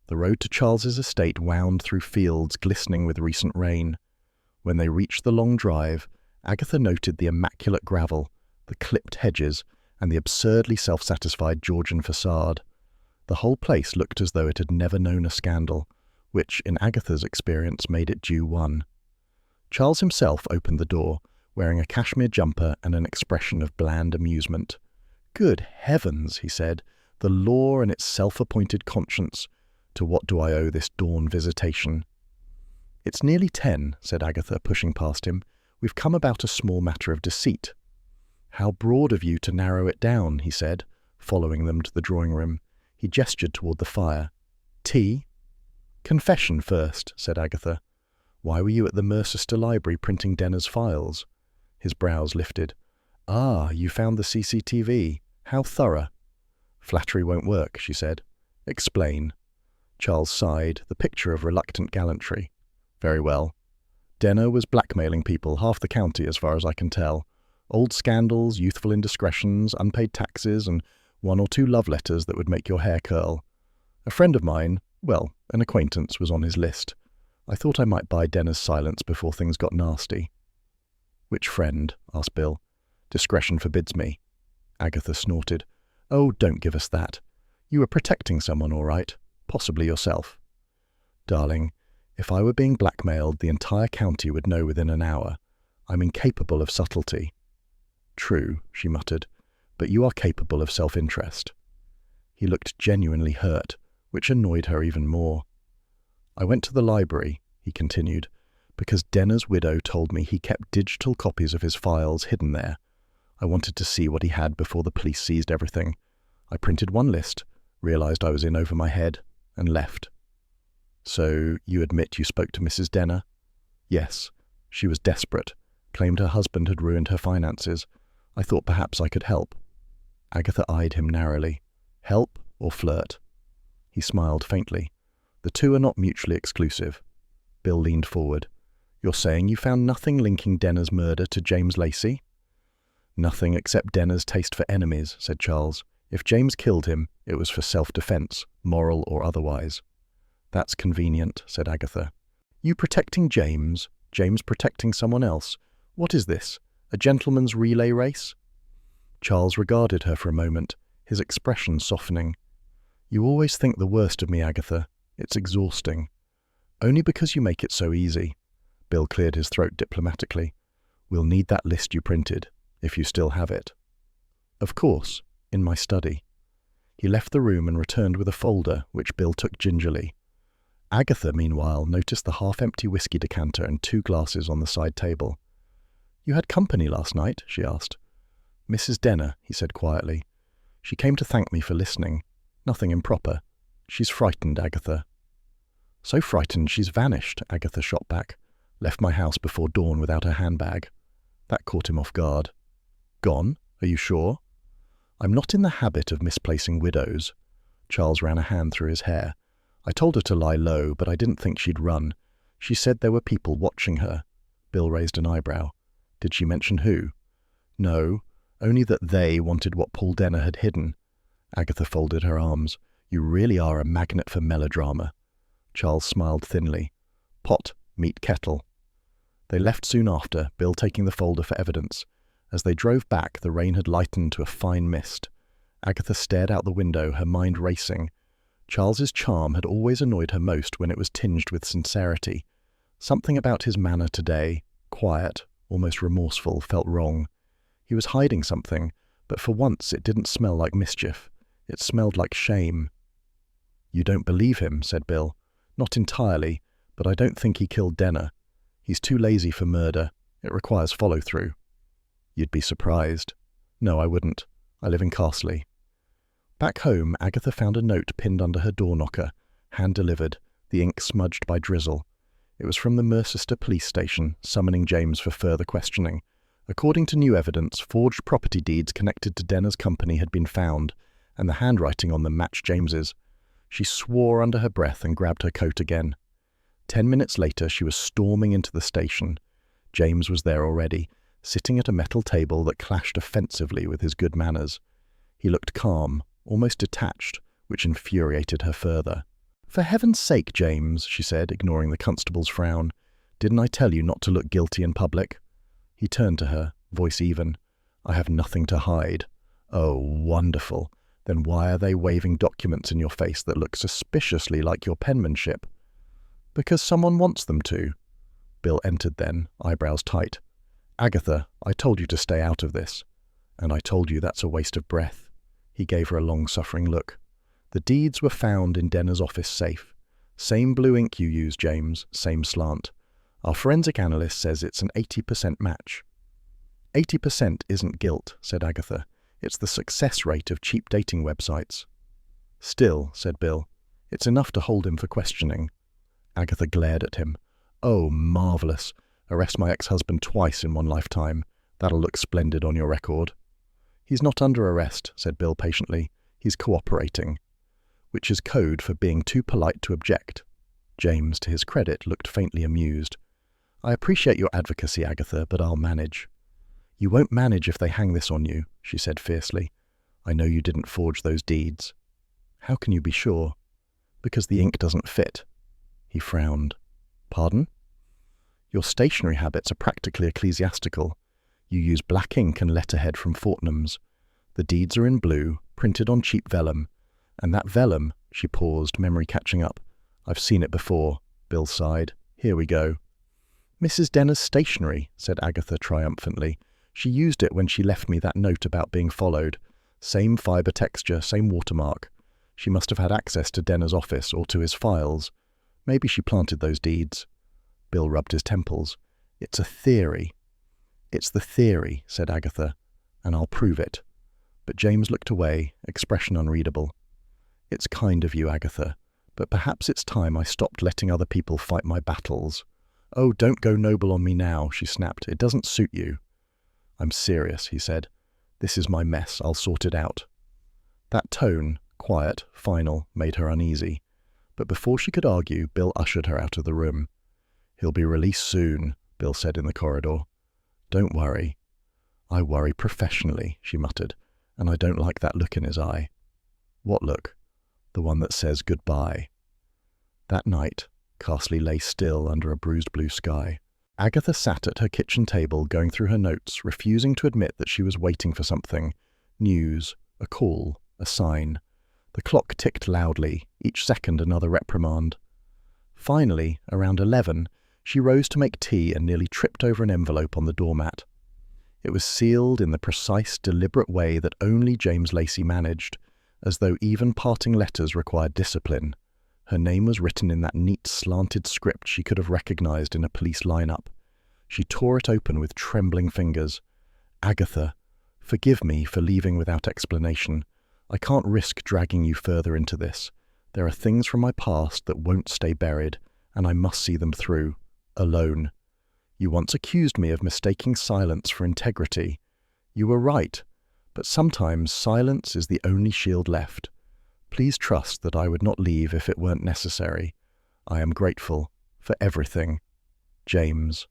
The road to Charles's estate wound through fields glistening with recent rain. When they reached the long drive, Agatha noted the immaculate gravel, the clipped hedges, and the absurdly self-satisfied Georgian facade. The whole place looked as though it had never known a scandal, which, in Agatha's experience, made it due one. Charles himself opened the door, wearing a cashmere jumper and an expression of bland amusement. "Good heavens," he said, "the law and its self-appointed conscience. To what do I owe this dawn visitation?" "It's nearly 10, said Agatha, pushing past him. "We've come about a small matter of deceit." "How broad of you to narrow it down," he said, following them to the drawing-room. He gestured toward the fire. "Tea?" "Confession first," said Agatha. "Why were you at the Mercester Library printing Denner's files?" His brows lifted. "Ah, you found the CCTV. How thorough?" "Flattery won't work," she said. "Explain." Charles sighed, the picture of reluctant gallantry. "Very well. Denner was blackmailing people, half the county as far as I can tell. Old scandals, youthful indiscretions, unpaid taxes, and 1 or 2 love letters that would make your hair curl. A friend of mine, well, an acquaintance, was on his list. I thought I might buy Denner's silence before things got nasty." "Which friend?" asked Bill. "Discretion forbids me." Agatha snorted. "Oh, don't give us that. You were protecting someone, all right. Possibly yourself." "Darling, if I were being blackmailed, the entire county would know within an hour. I'm incapable of subtlety." "True," she muttered, "but you are capable of self-interest." He looked genuinely hurt, which annoyed her even more. "I went to the library," he continued, "because Denner's widow told me he kept digital copies of his files hidden there. I wanted to see what he had before the police seized everything. I printed one list, realized I was in over my head, and left." "So you admit you spoke to Mrs. Denner?" "Yes. She was desperate, claimed her husband had ruined her finances. I thought perhaps I could help." Agatha eyed him narrowly. "Help or flirt?" He smiled faintly. "The two are not mutually exclusive." Bill leaned forward. "You're saying you found nothing linking Denner's murder to James Lacey?" "Nothing except Denner's taste for enemies," said Charles. "If James killed him, it was for self-defense, moral or otherwise." "That's convenient," said Agatha. "You protecting James? James protecting someone else? What is this? A gentleman's relay race?" Charles regarded her for a moment, his expression softening. "You always think the worst of me, Agatha. It's exhausting." "Only because you make it so easy." Bill cleared his throat diplomatically. "We'll need that list you printed, if you still have it." "Of course, in my study." He left the room and returned with a folder, which Bill took gingerly. Agatha, meanwhile, noticed the half-empty whiskey decanter and 2 glasses on the side table. "You had company last night?" she asked. "Mrs. Denner," he said quietly. "She came to thank me for listening. Nothing improper. She's frightened, Agatha. So frightened she's vanished, Agatha shot back. Left my house before dawn without her handbag. That caught him off guard. Gone? Are you sure? I'm not in the habit of misplacing widows. Charles ran a hand through his hair. I told her to lie low, but I didn't think she'd run. She said there were people watching her. Bill raised an eyebrow. Did she mention who? No, only that they wanted what Paul Denner had hidden. Agatha folded her arms. You really are a magnet for melodrama. Charles smiled thinly. Pot, meet kettle. They left soon after, Bill taking the folder for evidence. As they drove back, the rain had lightened to a fine mist. Agatha stared out the window, her mind racing. Charles's charm had always annoyed her most when it was tinged with sincerity. Something about his manner today, quiet, almost remorseful, felt wrong. He was hiding something, but for once it didn't smell like mischief. It smelled like shame. You don't believe him, said Bill. Not entirely, but I don't think he killed Denner. He's too lazy for murder. It requires follow-through. You'd be surprised. No, I wouldn't. I live in Carsley. Back home, Agatha found a note pinned under her door knocker, hand-delivered, the ink smudged by drizzle. It was from the Mercester police station, summoning James for further questioning. According to new evidence, forged property deeds connected to Denner's company had been found, and the handwriting on them matched James's. She swore under her breath and grabbed her coat again. 10 minutes later, she was storming into the station. James was there already, sitting at a metal table that clashed offensively with his good manners. He looked calm, almost detached, which infuriated her further. For heaven's sake, James, she said, ignoring the constable's frown. Didn't I tell you not to look guilty in public? He turned to her, voice even. I have nothing to hide. Oh, wonderful. Then why are they waving documents in your face that look suspiciously like your penmanship? Because someone wants them to. Bill entered then, eyebrows tight. Agatha, I told you to stay out of this. And I told you that's a waste of breath. He gave her a long-suffering look. The deeds were found in Denner's office safe. Same blue ink you used, James, same slant. Our forensic analyst says it's an 80% match. 80% isn't guilt, said Agatha. It's the success rate of cheap dating websites. Still, said Bill, it's enough to hold him for questioning. Agatha glared at him. Oh, marvellous. Arrest my ex-husband twice in one lifetime. That'll look splendid on your record. He's not under arrest, said Bill patiently. He's cooperating. Which is code for being too polite to object. James, to his credit, looked faintly amused. I appreciate your advocacy, Agatha, but I'll manage. You won't manage if they hang this on you, she said fiercely. I know you didn't forge those deeds. How can you be sure? Because the ink doesn't fit. He frowned. Pardon? Your stationery habits are practically ecclesiastical. You use black ink and letterhead from Fortnum's. The deeds are in blue, printed on cheap vellum. And that vellum, she paused, memory catching up. I've seen it before, Bill sighed. Here we go. Mrs. Denner's stationery, said Agatha triumphantly. She used it when she left me that note about being followed. Same fibre texture, same watermark. She must have had access to Denner's office or to his files. Maybe she planted those deeds. Bill rubbed his temples. It's a theory. It's the theory, said Agatha, and I'll prove it. But James looked away, expression unreadable. It's kind of you, Agatha, but perhaps it's time I stopped letting other people fight my battles. Oh, don't go noble on me now, she snapped. It doesn't suit you. I'm serious, he said. This is my mess. I'll sort it out. That tone, quiet, final, made her uneasy. But before she could argue, Bill ushered her out of the room. He'll be released soon, Bill said in the corridor. Don't worry. I worry professionally, she muttered, and I don't like that look in his eye. What look? The one that says goodbye. That night, Carsley lay still under a bruised blue sky. Agatha sat at her kitchen table going through her notes, refusing to admit that she was waiting for something. News, a call, a sign. The clock ticked loudly, each second another reprimand. Finally, around 11, she rose to make tea and nearly tripped over an envelope on the doormat. It was sealed in the precise, deliberate way that only James Lacey managed, as though even parting letters required discipline. Her name was written in that neat, slanted script she could have recognized in a police lineup. She tore it open with trembling fingers. Agatha, forgive me for leaving without explanation. I can't risk dragging you further into this. There are things from my past that won't stay buried, and I must see them through, alone. You once accused me of mistaking silence for integrity. You were right, but sometimes silence is the only shield left. Please trust that I would not leave if it weren't necessary. I am grateful for everything. James.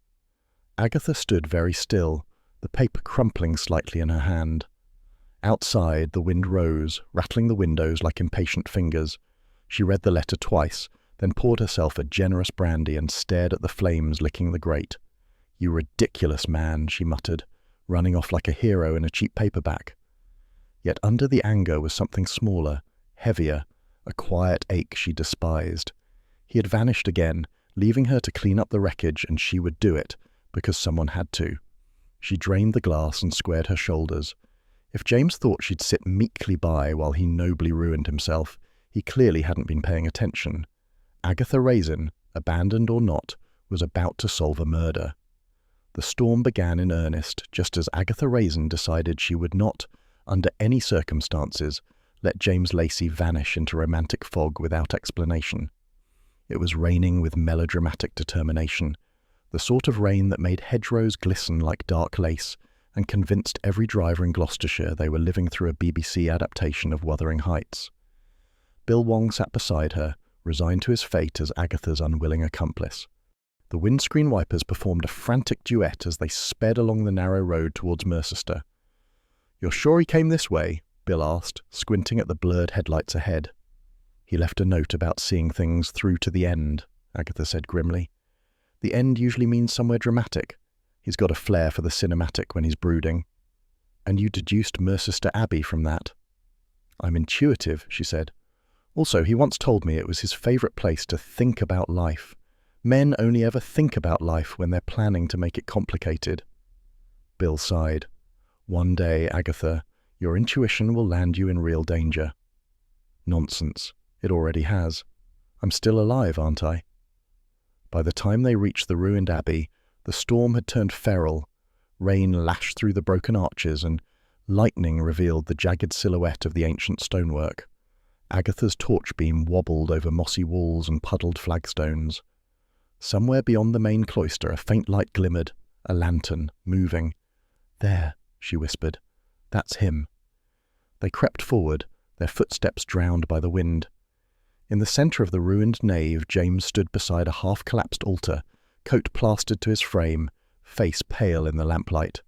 Agatha stood very still, the paper crumpling slightly in her hand. Outside, the wind rose, rattling the windows like impatient fingers. She read the letter twice, then poured herself a generous brandy and stared at the flames licking the grate. "You ridiculous man," she muttered, running off like a hero in a cheap paperback. Yet under the anger was something smaller, heavier, a quiet ache she despised. He had vanished again, leaving her to clean up the wreckage, and she would do it, because someone had to. She drained the glass and squared her shoulders. If James thought she'd sit meekly by while he nobly ruined himself, he clearly hadn't been paying attention. Agatha Raisin, abandoned or not, was about to solve a murder. The storm began in earnest, just as Agatha Raisin decided she would not, under any circumstances, let James Lacey vanish into romantic fog without explanation. It was raining with melodramatic determination, the sort of rain that made hedgerows glisten like dark lace and convinced every driver in Gloucestershire they were living through a BBC adaptation of Wuthering Heights. Bill Wong sat beside her, resigned to his fate as Agatha's unwilling accomplice. The windscreen wipers performed a frantic duet as they sped along the narrow road towards Mercester. "You're sure he came this way?" Bill asked, squinting at the blurred headlights ahead. "He left a note about seeing things through to the end," Agatha said grimly. "The end usually means somewhere dramatic. He's got a flair for the cinematic when he's brooding." "And you deduced Mercester Abbey from that?" "I'm intuitive," she said. "Also, he once told me it was his favourite place to think about life. Men only ever think about life when they're planning to make it complicated." Bill sighed. "One day, Agatha, your intuition will land you in real danger." "Nonsense. It already has. I'm still alive, aren't I?" By the time they reached the ruined abbey, the storm had turned feral. Rain lashed through the broken arches, and lightning revealed the jagged silhouette of the ancient stonework. Agatha's torch beam wobbled over mossy walls and puddled flagstones. Somewhere beyond the main cloister a faint light glimmered, a lantern, moving. "There," she whispered. "That's him." They crept forward, their footsteps drowned by the wind. In the centre of the ruined nave, James stood beside a half-collapsed altar, coat plastered to his frame, face pale in the lamplight.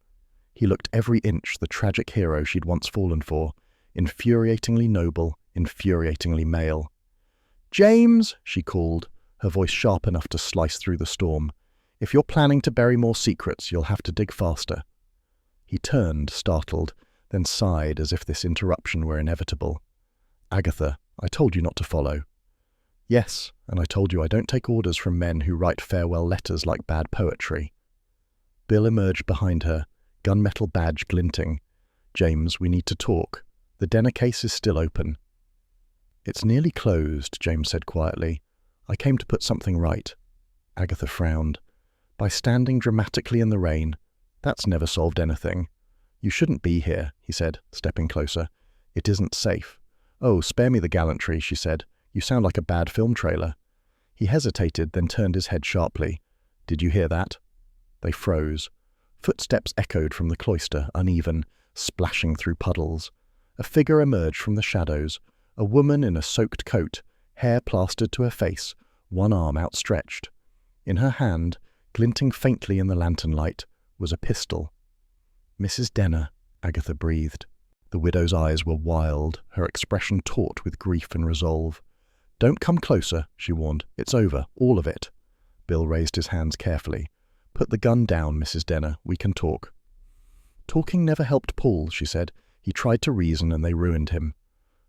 He looked every inch the tragic hero she'd once fallen for, infuriatingly noble, infuriatingly male. "James," she called, her voice sharp enough to slice through the storm. "If you're planning to bury more secrets, you'll have to dig faster." He turned, startled, then sighed as if this interruption were inevitable. "Agatha, I told you not to follow." "Yes, and I told you I don't take orders from men who write farewell letters like bad poetry." Bill emerged behind her, gunmetal badge glinting. "James, we need to talk. The Denner case is still open." "It's nearly closed," James said quietly. "I came to put something right." Agatha frowned. "By standing dramatically in the rain, that's never solved anything." "You shouldn't be here," he said, stepping closer. "It isn't safe." "Oh, spare me the gallantry," she said. "You sound like a bad film trailer." He hesitated, then turned his head sharply. "Did you hear that?" They froze. Footsteps echoed from the cloister, uneven, splashing through puddles. A figure emerged from the shadows, a woman in a soaked coat, hair plastered to her face, one arm outstretched. In her hand, glinting faintly in the lantern light, was a pistol. "Mrs. Denner," Agatha breathed. The widow's eyes were wild, her expression taut with grief and resolve. "Don't come closer," she warned. "It's over, all of it." Bill raised his hands carefully. "Put the gun down, Mrs. Denner. We can talk." "Talking never helped Paul," she said. "He tried to reason and they ruined him."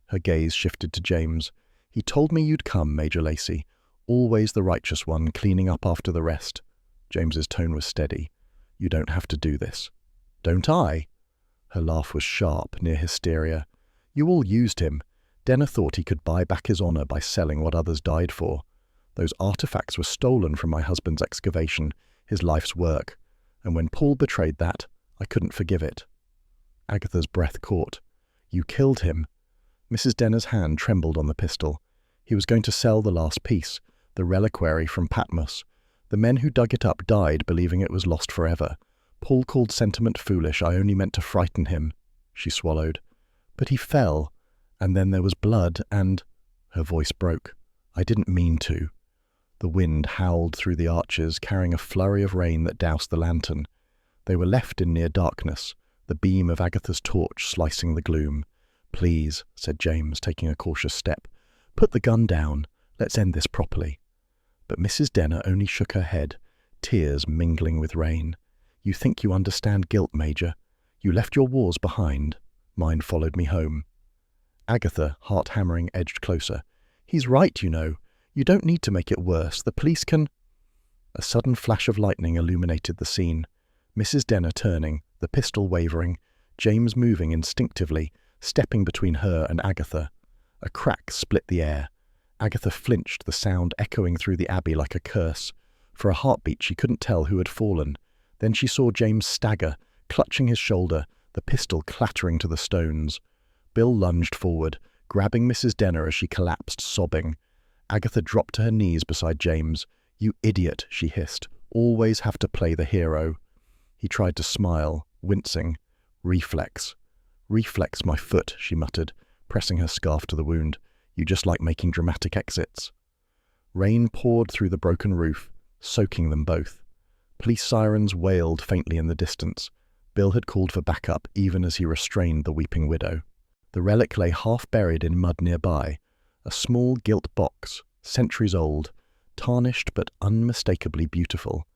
Her gaze shifted to James. "He told me you'd come, Major Lacey. Always the righteous one, cleaning up after the rest." James's tone was steady. "You don't have to do this." "Don't I?" Her laugh was sharp, near hysteria. "You all used him. Denner thought he could buy back his honour by selling what others died for. Those artefacts were stolen from my husband's excavation, his life's work. And when Paul betrayed that, I couldn't forgive it." Agatha's breath caught. "You killed him." Mrs. Denner's hand trembled on the pistol. He was going to sell the last piece, the reliquary from Patmos. The men who dug it up died believing it was lost forever. Paul called sentiment foolish. I only meant to frighten him. She swallowed. But he fell, and then there was blood, and... Her voice broke. I didn't mean to. The wind howled through the arches, carrying a flurry of rain that doused the lantern. They were left in near darkness, the beam of Agatha's torch slicing the gloom. Please, said James, taking a cautious step. Put the gun down. Let's end this properly. But Mrs. Denner only shook her head, tears mingling with rain. You think you understand guilt, Major. You left your wars behind. Mine followed me home. Agatha, heart-hammering, edged closer. He's right, you know. You don't need to make it worse. The police can... A sudden flash of lightning illuminated the scene. Mrs. Denner turning, the pistol wavering, James moving instinctively, stepping between her and Agatha. A crack split the air. Agatha flinched, the sound echoing through the abbey like a curse. For a heartbeat she couldn't tell who had fallen. Then she saw James stagger, clutching his shoulder, the pistol clattering to the stones. Bill lunged forward, grabbing Mrs. Denner as she collapsed, sobbing. Agatha dropped to her knees beside James. You idiot, she hissed. Always have to play the hero. He tried to smile, wincing. Reflex. Reflex my foot, she muttered, pressing her scarf to the wound. You just like making dramatic exits. Rain poured through the broken roof, soaking them both. Police sirens wailed faintly in the distance. Bill had called for backup even as he restrained the weeping widow. The relic lay half buried in mud nearby, a small gilt box, centuries old, tarnished but unmistakably beautiful.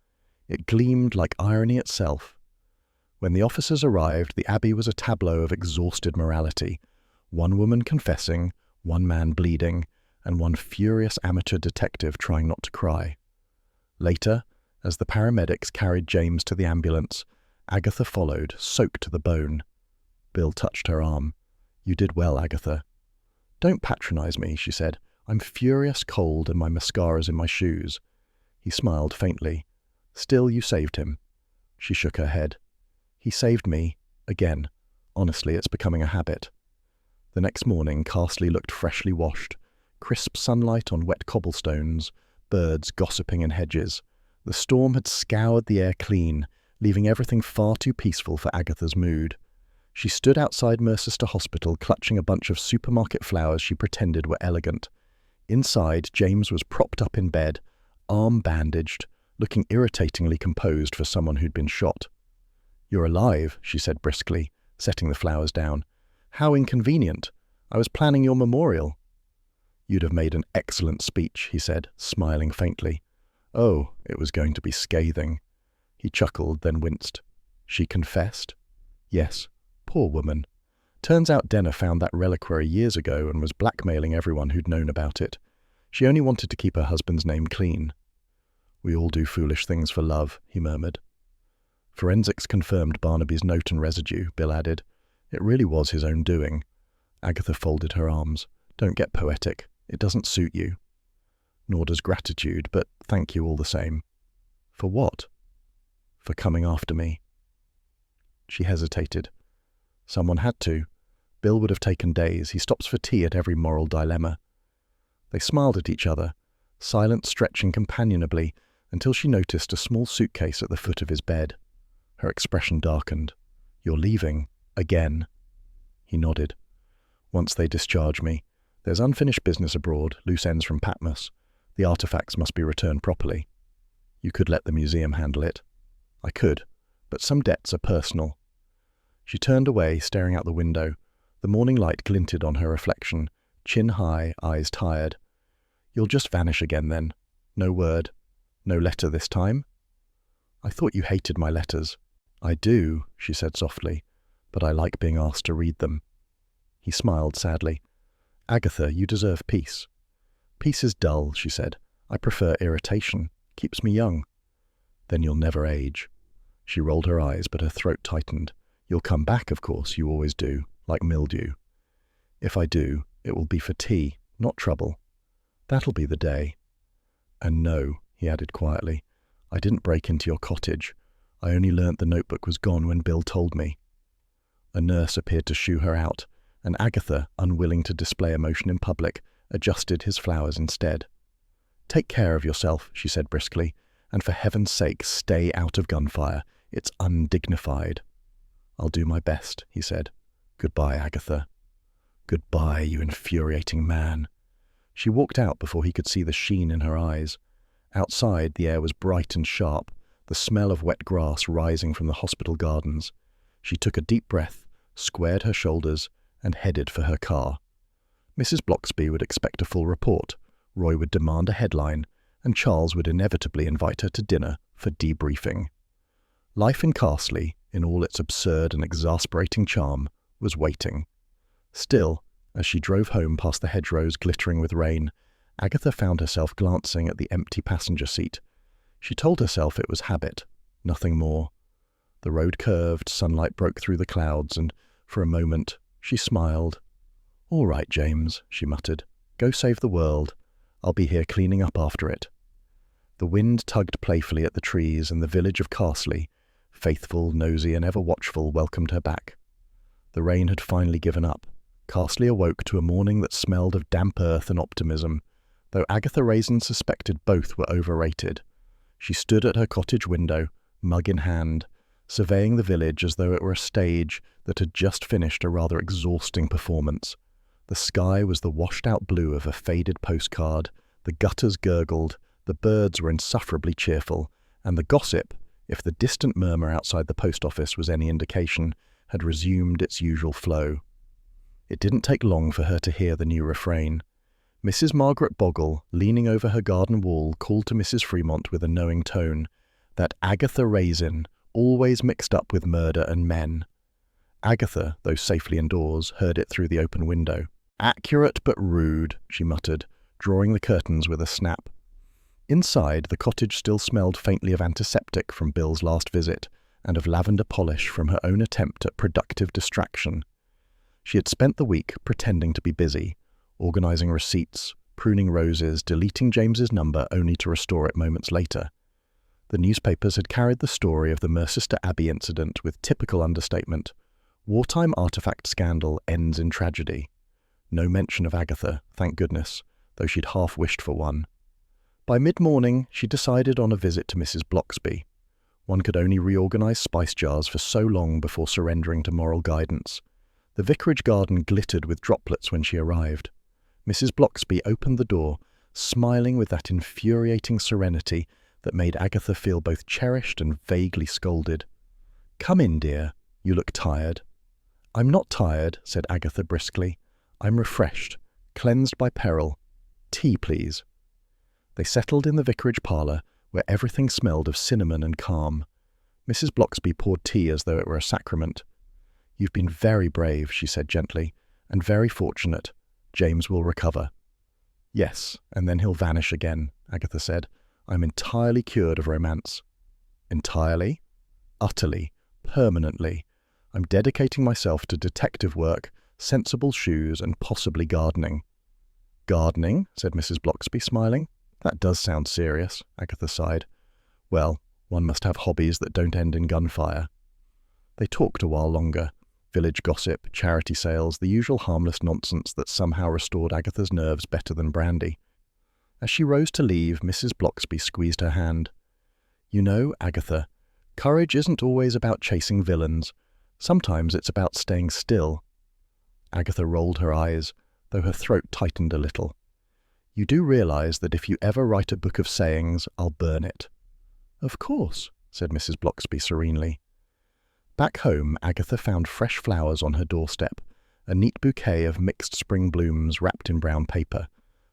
It gleamed like irony itself. When the officers arrived, the abbey was a tableau of exhausted morality. One woman confessing, one man bleeding, and one furious amateur detective trying not to cry. Later, as the paramedics carried James to the ambulance, Agatha followed, soaked to the bone. Bill touched her arm. You did well, Agatha. Don't patronize me, she said. I'm furious cold and my mascara's in my shoes. He smiled faintly. Still, you saved him. She shook her head. He saved me, again. Honestly, it's becoming a habit. The next morning, Carsley looked freshly washed. Crisp sunlight on wet cobblestones, birds gossiping in hedges. The storm had scoured the air clean, leaving everything far too peaceful for Agatha's mood. She stood outside Mercester Hospital, clutching a bunch of supermarket flowers she pretended were elegant. Inside, James was propped up in bed, arm bandaged, looking irritatingly composed for someone who'd been shot. You're alive, she said briskly, setting the flowers down. How inconvenient. I was planning your memorial. You'd have made an excellent speech, he said, smiling faintly. Oh, it was going to be scathing. He chuckled, then winced. She confessed? Yes. Poor woman. Turns out Denner found that reliquary years ago and was blackmailing everyone who'd known about it. She only wanted to keep her husband's name clean. We all do foolish things for love, he murmured. Forensics confirmed Barnaby's note and residue, Bill added. It really was his own doing. Agatha folded her arms. Don't get poetic. It doesn't suit you. Nor does gratitude, but thank you all the same. For what? For coming after me. She hesitated. Someone had to. Bill would have taken days. He stops for tea at every moral dilemma. They smiled at each other, silent stretching companionably, until she noticed a small suitcase at the foot of his bed. Her expression darkened. You're leaving? Again? He nodded. Once they discharge me. There's unfinished business abroad, loose ends from Patmos. The artifacts must be returned properly. You could let the museum handle it. I could, but some debts are personal. She turned away, staring out the window. The morning light glinted on her reflection, chin high, eyes tired. You'll just vanish again then. No word. No letter this time? I thought you hated my letters. I do, she said softly, but I like being asked to read them. He smiled sadly. Agatha, you deserve peace. Peace is dull, she said. I prefer irritation. Keeps me young. Then you'll never age. She rolled her eyes, but her throat tightened. You'll come back, of course, you always do, like mildew. If I do, it will be for tea, not trouble. That'll be the day. And no, he added quietly, I didn't break into your cottage. I only learnt the notebook was gone when Bill told me. A nurse appeared to shoo her out, and Agatha, unwilling to display emotion in public, adjusted his flowers instead. "Take care of yourself," she said briskly, "and for heaven's sake stay out of gunfire. It's undignified." "I'll do my best," he said. "Goodbye, Agatha." "Goodbye, you infuriating man." She walked out before he could see the sheen in her eyes. Outside, the air was bright and sharp, the smell of wet grass rising from the hospital gardens. She took a deep breath, squared her shoulders, and headed for her car. Mrs. Bloxby would expect a full report, Roy would demand a headline, and Charles would inevitably invite her to dinner for debriefing. Life in Carsley, in all its absurd and exasperating charm, was waiting. Still, as she drove home past the hedgerows glittering with rain, Agatha found herself glancing at the empty passenger seat. She told herself it was habit, nothing more. The road curved, sunlight broke through the clouds, and, for a moment, she smiled. "All right, James," she muttered. "Go save the world. I'll be here cleaning up after it." The wind tugged playfully at the trees, and the village of Carsley, faithful, nosy, and ever watchful, welcomed her back. The rain had finally given up. Carsley awoke to a morning that smelled of damp earth and optimism, though Agatha Raisin suspected both were overrated. She stood at her cottage window, mug in hand, surveying the village as though it were a stage that had just finished a rather exhausting performance. The sky was the washed-out blue of a faded postcard, the gutters gurgled, the birds were insufferably cheerful, and the gossip, if the distant murmur outside the post office was any indication, had resumed its usual flow. It didn't take long for her to hear the new refrain. Mrs. Margaret Boggle, leaning over her garden wall, called to Mrs. Fremont with a knowing tone, that Agatha Raisin, always mixed up with murder and men. Agatha, though safely indoors, heard it through the open window. "Accurate but rude," she muttered, drawing the curtains with a snap. Inside, the cottage still smelled faintly of antiseptic from Bill's last visit, and of lavender polish from her own attempt at productive distraction. She had spent the week pretending to be busy, organising receipts, pruning roses, deleting James's number only to restore it moments later. The newspapers had carried the story of the Mercester Abbey incident with typical understatement. Wartime artifact scandal ends in tragedy. No mention of Agatha, thank goodness, though she'd half wished for one. By mid-morning, she decided on a visit to Mrs. Bloxby. One could only reorganise spice jars for so long before surrendering to moral guidance. The vicarage garden glittered with droplets when she arrived. Mrs. Bloxby opened the door, smiling with that infuriating serenity that made Agatha feel both cherished and vaguely scolded. "Come in, dear. You look tired." "I'm not tired," said Agatha briskly. "I'm refreshed, cleansed by peril. Tea, please." They settled in the vicarage parlour, where everything smelled of cinnamon and calm. Mrs. Bloxby poured tea as though it were a sacrament. "You've been very brave," she said gently, "and very fortunate. James will recover." "Yes, and then he'll vanish again," Agatha said. "I'm entirely cured of romance." "Entirely?" "Utterly. Permanently. I'm dedicating myself to detective work, sensible shoes, and possibly gardening." "Gardening?" said Mrs. Bloxby, smiling. "That does sound serious," Agatha sighed. "Well, one must have hobbies that don't end in gunfire." They talked a while longer. Village gossip, charity sales, the usual harmless nonsense that somehow restored Agatha's nerves better than brandy. As she rose to leave, Mrs. Bloxby squeezed her hand. "You know, Agatha, courage isn't always about chasing villains. Sometimes it's about staying still." Agatha rolled her eyes, though her throat tightened a little. "You do realise that if you ever write a book of sayings, I'll burn it." "Of course," said Mrs. Bloxby serenely. Back home, Agatha found fresh flowers on her doorstep, a neat bouquet of mixed spring blooms wrapped in brown paper.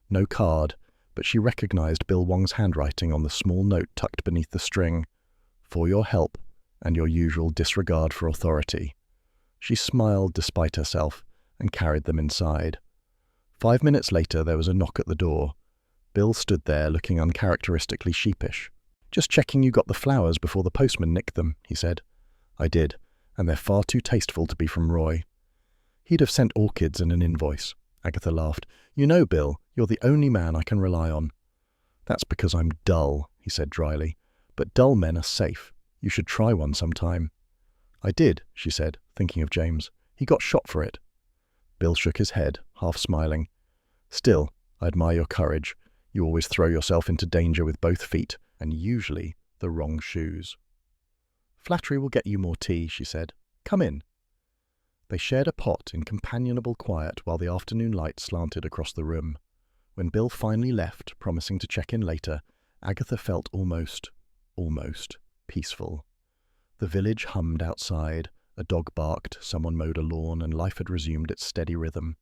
No card, but she recognised Bill Wong's handwriting on the small note tucked beneath the string. "For your help and your usual disregard for authority." She smiled despite herself and carried them inside. 5 minutes later, there was a knock at the door. Bill stood there looking uncharacteristically sheepish. "Just checking you got the flowers before the postman nicked them," he said. "I did, and they're far too tasteful to be from Roy." "He'd have sent orchids and an invoice," Agatha laughed. "You know, Bill, you're the only man I can rely on." "That's because I'm dull," he said dryly. "But dull men are safe. You should try one sometime." "I did," she said, thinking of James. "He got shot for it." Bill shook his head, half smiling. "Still, I admire your courage. You always throw yourself into danger with both feet, and usually the wrong shoes. Flattery will get you more tea, she said. Come in. They shared a pot in companionable quiet while the afternoon light slanted across the room. When Bill finally left, promising to check in later, Agatha felt almost peaceful. The village hummed outside, a dog barked, someone mowed a lawn, and life had resumed its steady rhythm.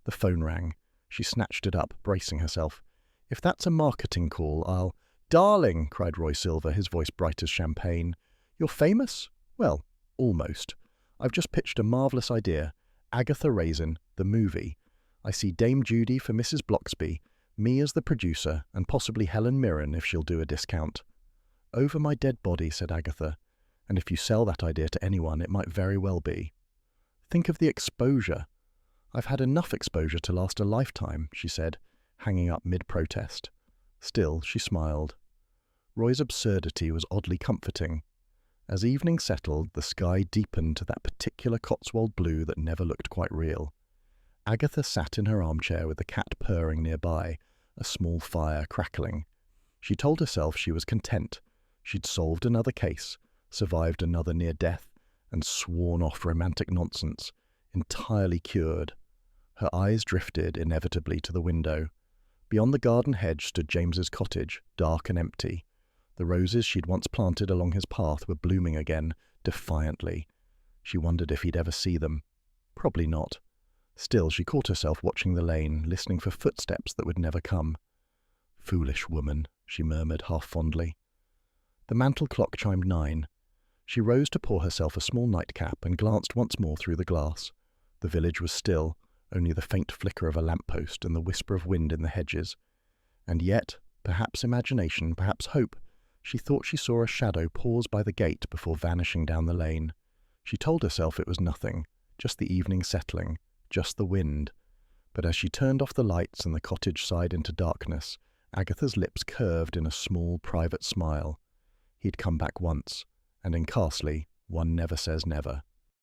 The phone rang. She snatched it up, bracing herself. If that's a marketing call, I'll— Darling, cried Roy Silver, his voice bright as champagne. You're famous? Well, almost. I've just pitched a marvellous idea. Agatha Raisin, the movie. I see Dame Judy for Mrs. Bloxby, me as the producer, and possibly Helen Mirren if she'll do a discount. Over my dead body, said Agatha. And if you sell that idea to anyone, it might very well be. Think of the exposure. I've had enough exposure to last a lifetime, she said, hanging up mid-protest. Still, she smiled. Roy's absurdity was oddly comforting. As evening settled, the sky deepened to that particular Cotswold blue that never looked quite real. Agatha sat in her armchair with the cat purring nearby, a small fire crackling. She told herself she was content. She'd solved another case, survived another near death, and sworn off romantic nonsense, entirely cured. Her eyes drifted inevitably to the window. Beyond the garden hedge stood James's cottage, dark and empty. The roses she'd once planted along his path were blooming again, defiantly. She wondered if he'd ever see them. Probably not. Still, she caught herself watching the lane, listening for footsteps that would never come. Foolish woman, she murmured half fondly. The mantel clock chimed 9. She rose to pour herself a small nightcap and glanced once more through the glass. The village was still, only the faint flicker of a lamp-post and the whisper of wind in the hedges. And yet, perhaps imagination, perhaps hope, she thought she saw a shadow pause by the gate before vanishing down the lane. She told herself it was nothing, just the evening settling, just the wind. But as she turned off the lights and the cottage sighed into darkness, Agatha's lips curved in a small, private smile. He'd come back once, and in Carsley, one never says never.